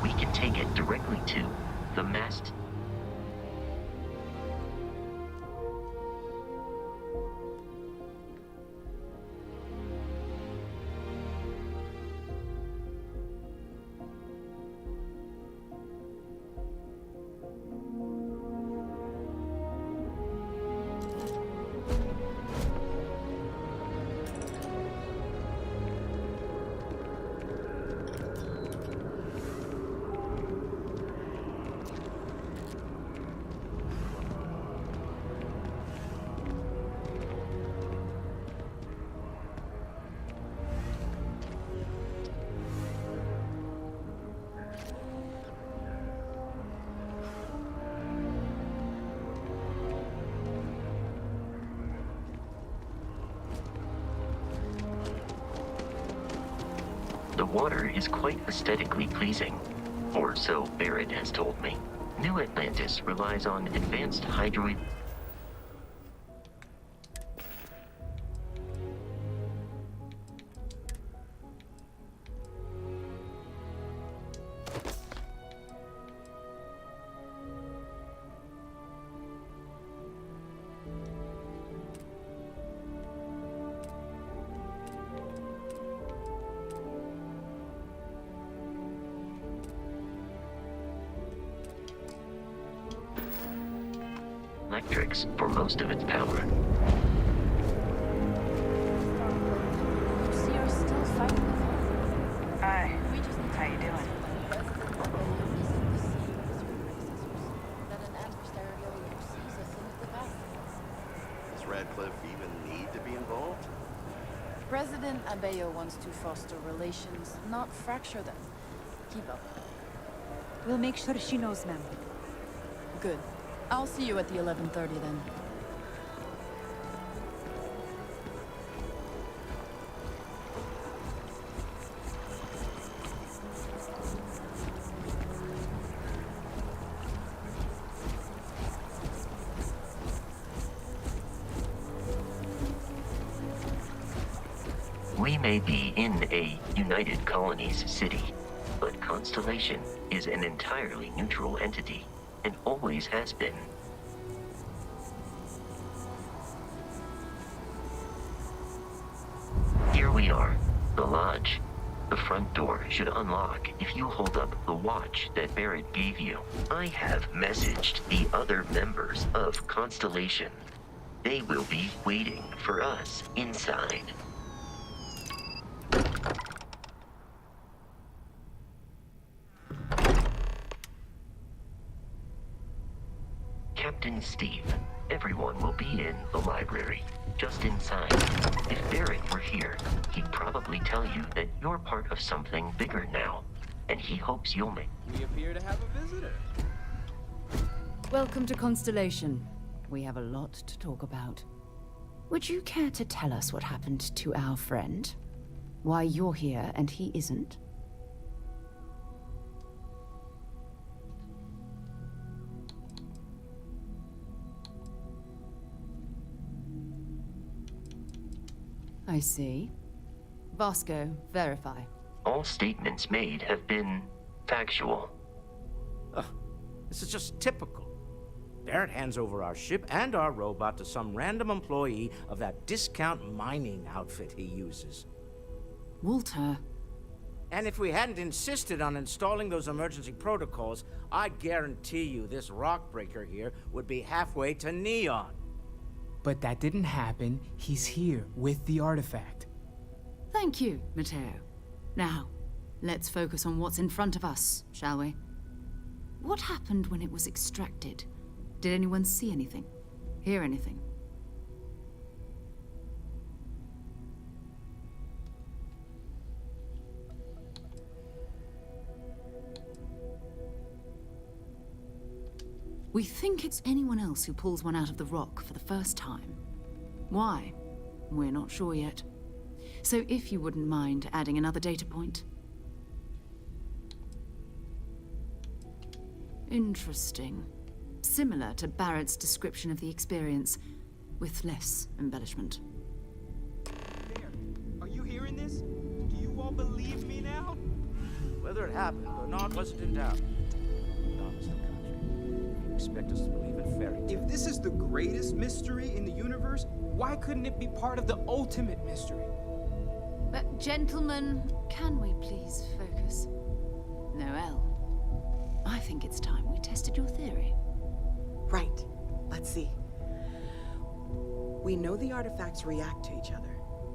We can take it directly to the mast. The water is quite aesthetically pleasing, or so Barrett has told me. New Atlantis relies on advanced hydroid... electrics for most of its power. So you're still fighting with her? Hi. How you doing? Does Radcliffe even need to be involved? President Abeyo wants to foster relations, not fracture them. Keep up. We'll make sure she knows, ma'am. Good. I'll see you at the 11:30 then. We may be in a United Colonies city, but Constellation is an entirely neutral entity, and always has been. Here we are, the lodge. The front door should unlock if you hold up the watch that Barrett gave you. I have messaged the other members of Constellation. They will be waiting for us inside. Captain Steve, everyone will be in the library, just inside. If Barrett were here, he'd probably tell you that you're part of something bigger now, and he hopes you'll make... We appear to have a visitor. Welcome to Constellation. We have a lot to talk about. Would you care to tell us what happened to our friend? Why you're here and he isn't? I see. Vasco, verify. All statements made have been factual. Ugh, this is just typical. Barrett hands over our ship and our robot to some random employee of that discount mining outfit he uses. Walter. And if we hadn't insisted on installing those emergency protocols, I guarantee you this rock breaker here would be halfway to Neon. But that didn't happen. He's here with the artifact. Thank you, Matteo. Now, let's focus on what's in front of us, shall we? What happened when it was extracted? Did anyone see anything? Hear anything? We think it's anyone else who pulls one out of the rock for the first time. Why? We're not sure yet. So if you wouldn't mind adding another data point. Interesting. Similar to Barrett's description of the experience, with less embellishment. There. Are you hearing this? Do you all believe me now? Whether it happened or not wasn't in doubt. Honestly, Country, you expect us to believe in fairy tales? If this is the greatest mystery in the universe, why couldn't it be part of the ultimate mystery? But gentlemen, can we please focus? Noel, I think it's time we tested your theory. Right. Let's see. We know the artifacts react to each other.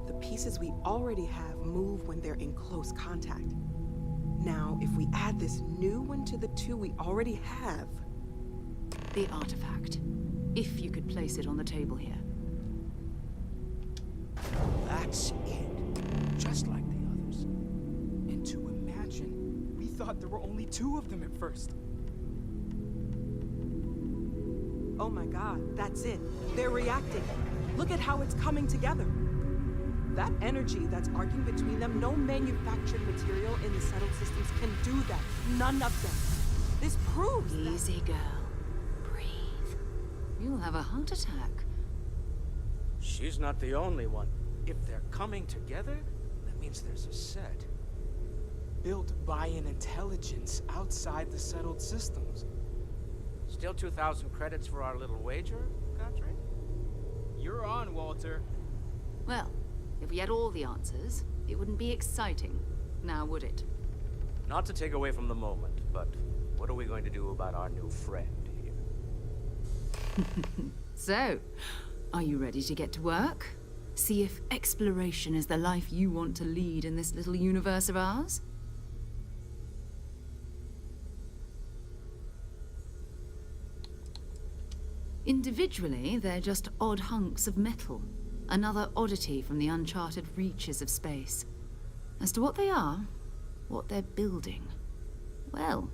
The pieces we already have move when they're in close contact. Now, if we add this new one to the two we already have... The artifact. If you could place it on the table here. That's it. Just like the others. And to imagine, we thought there were only 2 of them at first. Oh my god, that's it. They're reacting. Look at how it's coming together. That energy that's arcing between them, no manufactured material in the settled systems can do that. None of them. This proves Easy, girl. Breathe. You'll have a heart attack. She's not the only one. If they're coming together, that means there's a set. Built by an intelligence outside the settled systems. Still 2,000 credits for our little wager, Country? You're on, Walter. Well, if we had all the answers, it wouldn't be exciting, now would it? Not to take away from the moment, but what are we going to do about our new friend here? So, are you ready to get to work? See if exploration is the life you want to lead in this little universe of ours? Individually, they're just odd hunks of metal. Another oddity from the uncharted reaches of space. As to what they are, what they're building, well,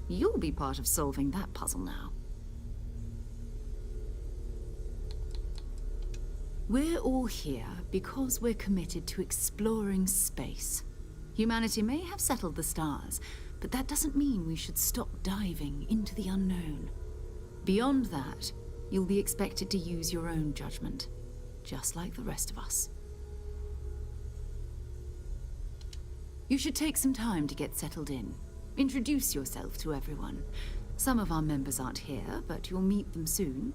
you'll be part of solving that puzzle now. We're all here because we're committed to exploring space. Humanity may have settled the stars, but that doesn't mean we should stop diving into the unknown. Beyond that, you'll be expected to use your own judgment, just like the rest of us. You should take some time to get settled in. Introduce yourself to everyone. Some of our members aren't here, but you'll meet them soon.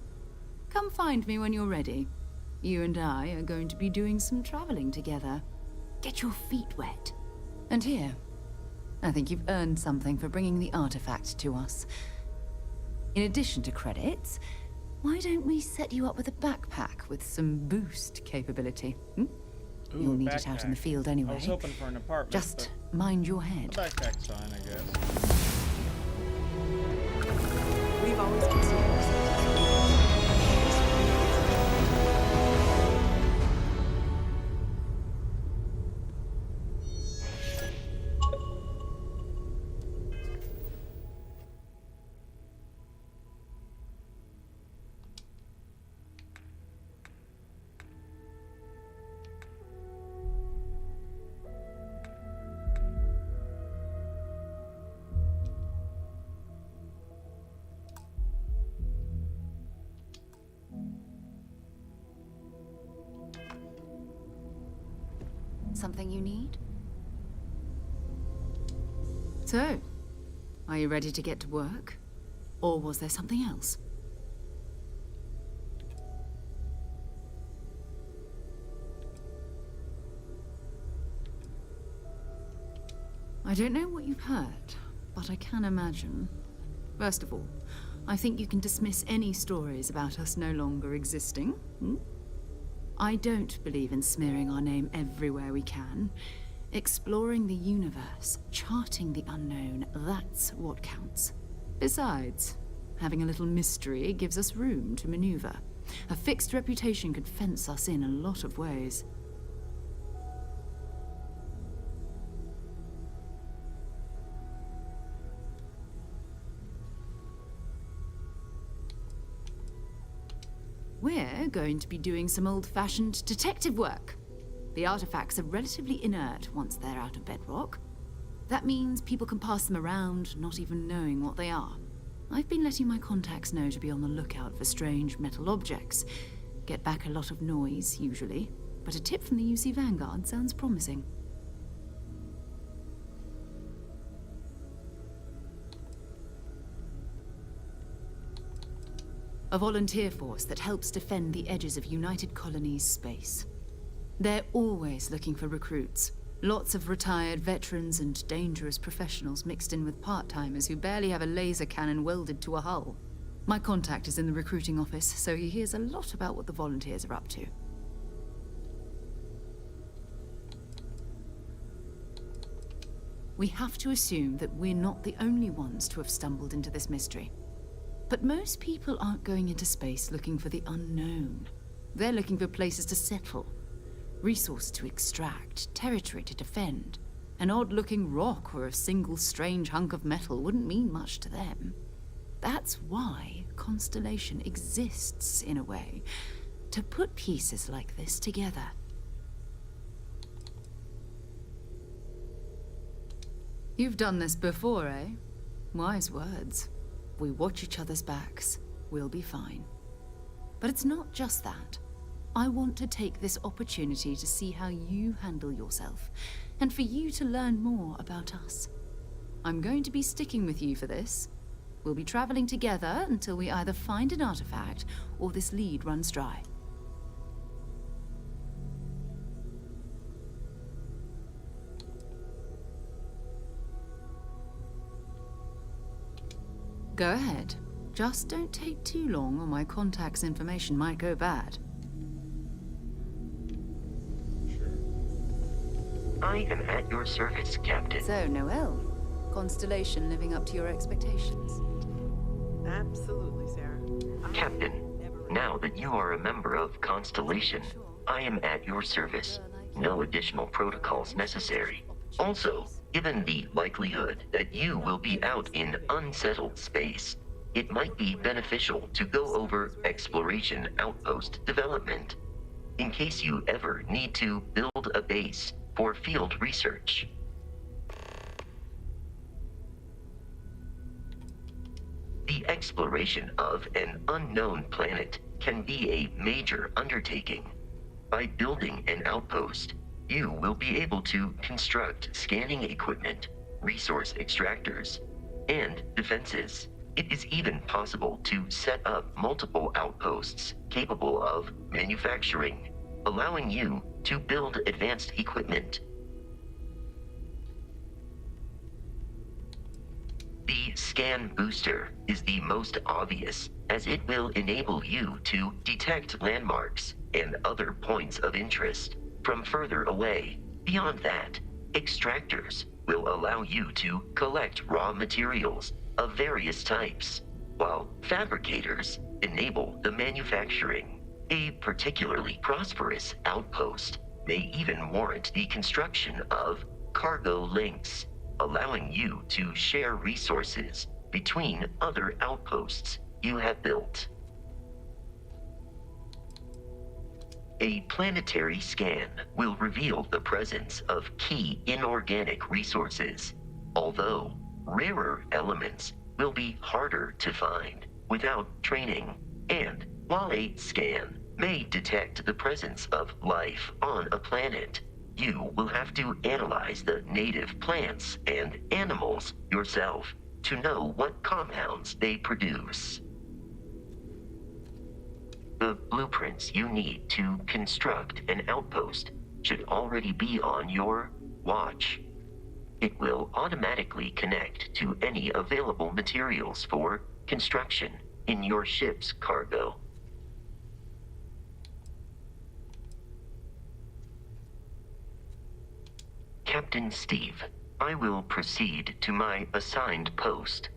Come find me when you're ready. You and I are going to be doing some traveling together. Get your feet wet. And here, I think you've earned something for bringing the artifact to us. In addition to credits, why don't we set you up with a backpack with some boost capability? Ooh, You'll need it out in the field anyway. I was hoping for an apartment. Just mind your head. A backpack's fine, I guess. We've always considered ourselves Something you need? So, are you ready to get to work? Or was there something else? I don't know what you've heard, but I can imagine. First of all, I think you can dismiss any stories about us no longer existing. I don't believe in smearing our name everywhere we can. Exploring the universe, charting the unknown, that's what counts. Besides, having a little mystery gives us room to maneuver. A fixed reputation could fence us in a lot of ways. we're going to be doing some old-fashioned detective work. The artifacts are relatively inert once they're out of bedrock. That means people can pass them around, not even knowing what they are. I've been letting my contacts know to be on the lookout for strange metal objects. Get back a lot of noise, usually, but a tip from the UC Vanguard sounds promising. A volunteer force that helps defend the edges of United Colonies space. They're always looking for recruits. Lots of retired veterans and dangerous professionals mixed in with part-timers who barely have a laser cannon welded to a hull. My contact is in the recruiting office, so he hears a lot about what the volunteers are up to. We have to assume that we're not the only ones to have stumbled into this mystery. But most people aren't going into space looking for the unknown. They're looking for places to settle. Resource to extract, territory to defend. An odd-looking rock or a single strange hunk of metal wouldn't mean much to them. That's why Constellation exists, in a way, to put pieces like this together. You've done this before, eh? Wise words. We watch each other's backs, we'll be fine. But it's not just that. I want to take this opportunity to see how you handle yourself, and for you to learn more about us. I'm going to be sticking with you for this. We'll be traveling together until we either find an artifact or this lead runs dry. Go ahead. Just don't take too long or my contact's information might go bad. I am at your service, Captain. So, Noel, Constellation living up to your expectations? Absolutely, Sarah. Captain, now that you are a member of Constellation, I am at your service. No additional protocols necessary. Also, given the likelihood that you will be out in unsettled space, it might be beneficial to go over exploration outpost development, in case you ever need to build a base for field research. The exploration of an unknown planet can be a major undertaking. By building an outpost, you will be able to construct scanning equipment, resource extractors, and defenses. It is even possible to set up multiple outposts capable of manufacturing, allowing you to build advanced equipment. The scan booster is the most obvious, as it will enable you to detect landmarks and other points of interest from further away. Beyond that, extractors will allow you to collect raw materials of various types, while fabricators enable the manufacturing. A particularly prosperous outpost may even warrant the construction of cargo links, allowing you to share resources between other outposts you have built. A planetary scan will reveal the presence of key inorganic resources, although rarer elements will be harder to find without training. And while a scan may detect the presence of life on a planet, you will have to analyze the native plants and animals yourself to know what compounds they produce. The blueprints you need to construct an outpost should already be on your watch. It will automatically connect to any available materials for construction in your ship's cargo. Captain Steve, I will proceed to my assigned post.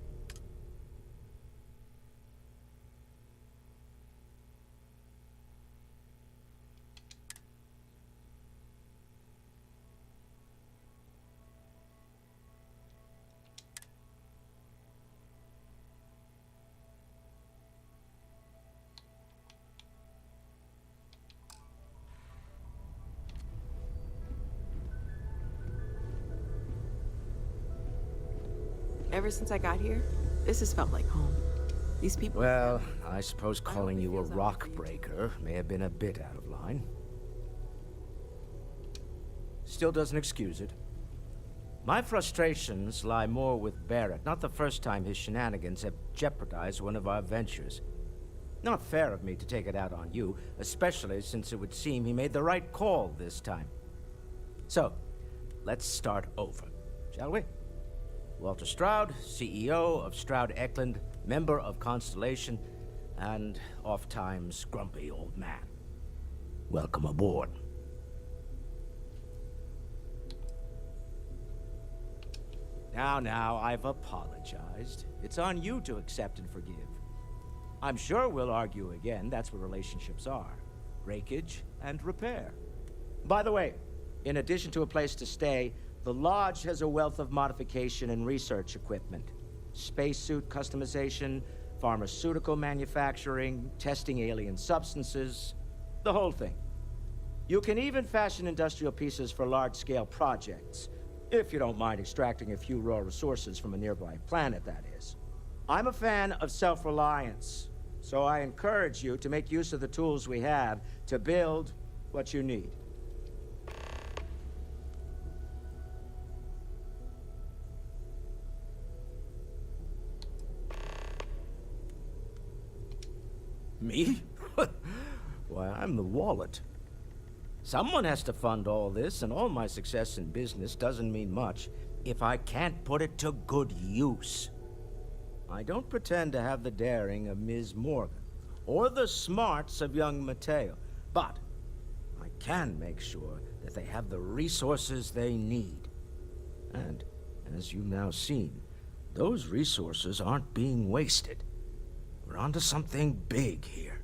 Ever since I got here, this has felt like home. These people... Well, I suppose calling you a rock breaker may have been a bit out of line. Still doesn't excuse it. My frustrations lie more with Barrett, not the first time his shenanigans have jeopardized one of our ventures. Not fair of me to take it out on you, especially since it would seem he made the right call this time. So, let's start over, shall we? Walter Stroud, CEO of Stroud Eklund, member of Constellation, and oft-times grumpy old man. Welcome aboard. Now, I've apologized. It's on you to accept and forgive. I'm sure we'll argue again. That's what relationships are. Breakage and repair. By the way, in addition to a place to stay, the Lodge has a wealth of modification and research equipment. Spacesuit customization, pharmaceutical manufacturing, testing alien substances, the whole thing. You can even fashion industrial pieces for large-scale projects, if you don't mind extracting a few raw resources from a nearby planet, that is. I'm a fan of self-reliance, so I encourage you to make use of the tools we have to build what you need. Me? Why, I'm the wallet. Someone has to fund all this, and all my success in business doesn't mean much if I can't put it to good use. I don't pretend to have the daring of Ms. Morgan, or the smarts of young Mateo, but I can make sure that they have the resources they need. And, as you've now seen, those resources aren't being wasted. We're onto something big here.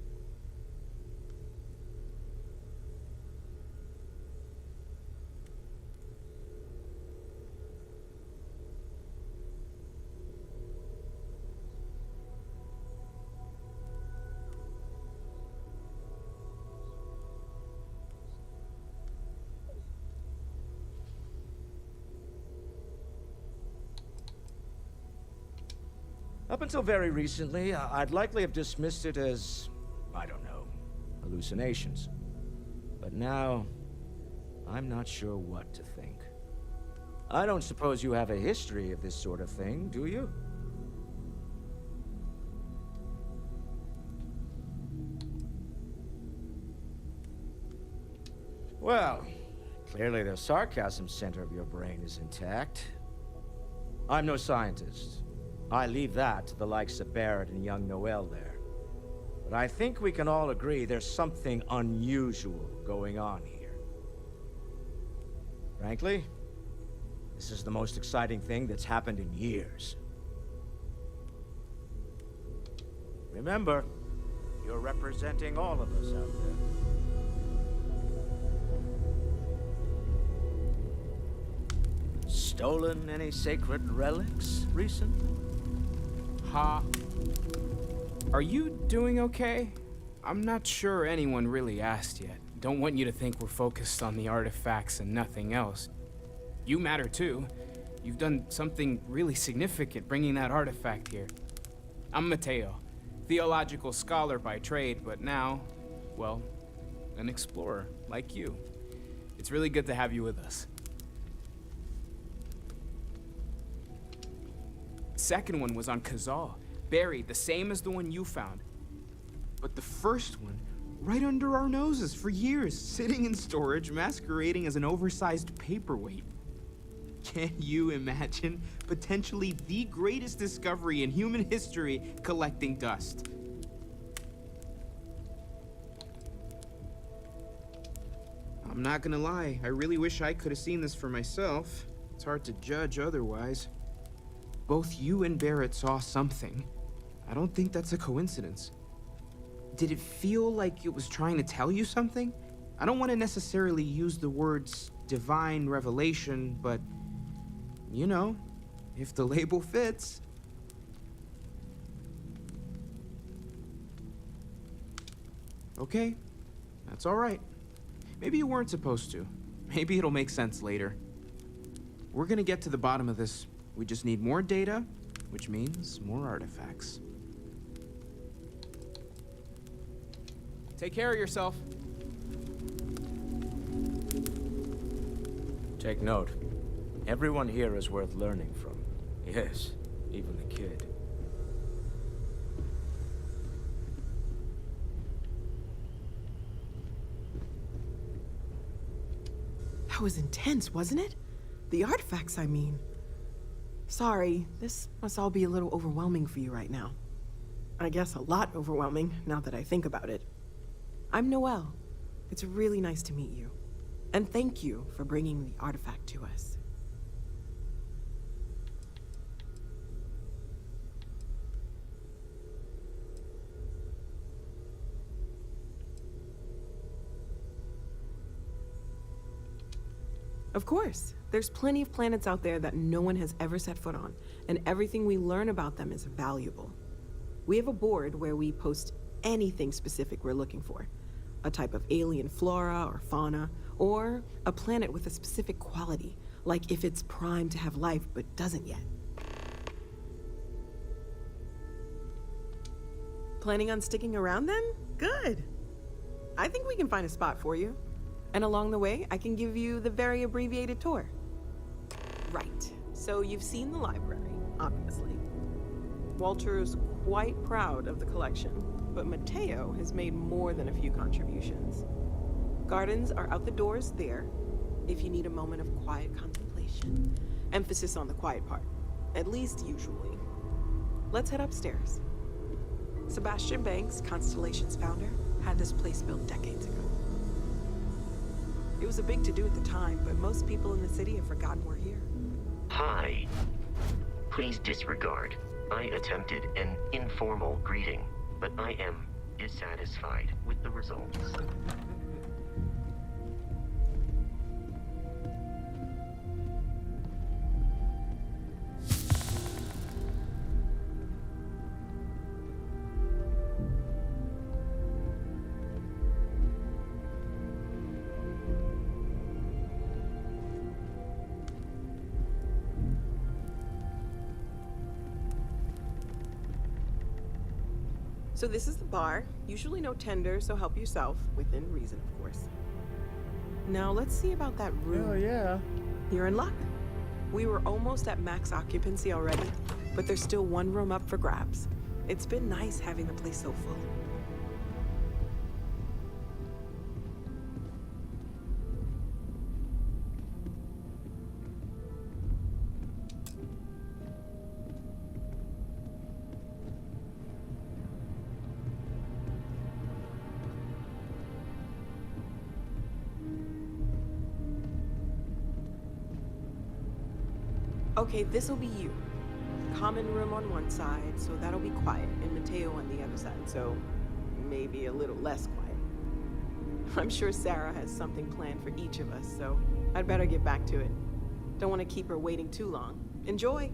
Up until very recently, I'd likely have dismissed it as, I don't know, hallucinations. But now, I'm not sure what to think. I don't suppose you have a history of this sort of thing, do you? Well, clearly the sarcasm center of your brain is intact. I'm no scientist. I leave that to the likes of Barrett and young Noel there. But I think we can all agree there's something unusual going on here. Frankly, this is the most exciting thing that's happened in years. Remember, you're representing all of us out there. Stolen any sacred relics recently? Ha. Are you doing okay? I'm not sure anyone really asked yet. Don't want you to think we're focused on the artifacts and nothing else. You matter too. You've done something really significant bringing that artifact here. I'm Mateo, theological scholar by trade, but now, well, an explorer like you. It's really good to have you with us. Second one was on Kazal, buried, the same as the one you found. But the first one, right under our noses for years, sitting in storage, masquerading as an oversized paperweight. Can you imagine potentially the greatest discovery in human history collecting dust? I'm not gonna lie, I really wish I could have seen this for myself. It's hard to judge otherwise. Both you and Barrett saw something. I don't think that's a coincidence. Did it feel like it was trying to tell you something? I don't want to necessarily use the words divine revelation, but, you know, if the label fits. Okay, that's all right. Maybe you weren't supposed to. Maybe it'll make sense later. We're gonna get to the bottom of this. We just need more data, which means more artifacts. Take care of yourself. Take note. Everyone here is worth learning from. Yes, even the kid. That was intense, wasn't it? The artifacts, I mean. Sorry, this must all be a little overwhelming for you right now. I guess a lot overwhelming, now that I think about it. I'm Noelle. It's really nice to meet you. And thank you for bringing the artifact to us. Of course. There's plenty of planets out there that no one has ever set foot on, and everything we learn about them is valuable. We have a board where we post anything specific we're looking for. A type of alien flora or fauna, or a planet with a specific quality, like if it's primed to have life but doesn't yet. Planning on sticking around then? Good. I think we can find a spot for you. And along the way, I can give you the very abbreviated tour. Right. So you've seen the library, obviously. Walter's quite proud of the collection, but Mateo has made more than a few contributions. Gardens are out the doors there, if you need a moment of quiet contemplation. Emphasis on the quiet part, at least usually. Let's head upstairs. Sebastian Banks, Constellation's founder, had this place built decades ago. It was a big to-do at the time, but most people in the city have forgotten we're here. Hi. Please disregard. I attempted an informal greeting, but I am dissatisfied with the results. So this is the bar. Usually no tender, so help yourself. Within reason, of course. Now let's see about that room. Oh yeah. You're in luck. We were almost at max occupancy already, but there's still one room up for grabs. It's been nice having the place so full. Okay, this'll be you. Common room on one side, so that'll be quiet, and Mateo on the other side, so maybe a little less quiet. I'm sure Sarah has something planned for each of us, so I'd better get back to it. Don't want to keep her waiting too long. Enjoy!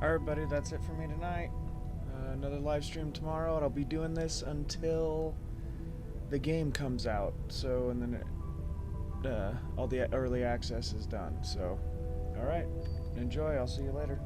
Alright, buddy, that's it for me tonight. Another live stream tomorrow, and I'll be doing this until the game comes out. So, and then all the early access is done. So, alright, enjoy. I'll see you later.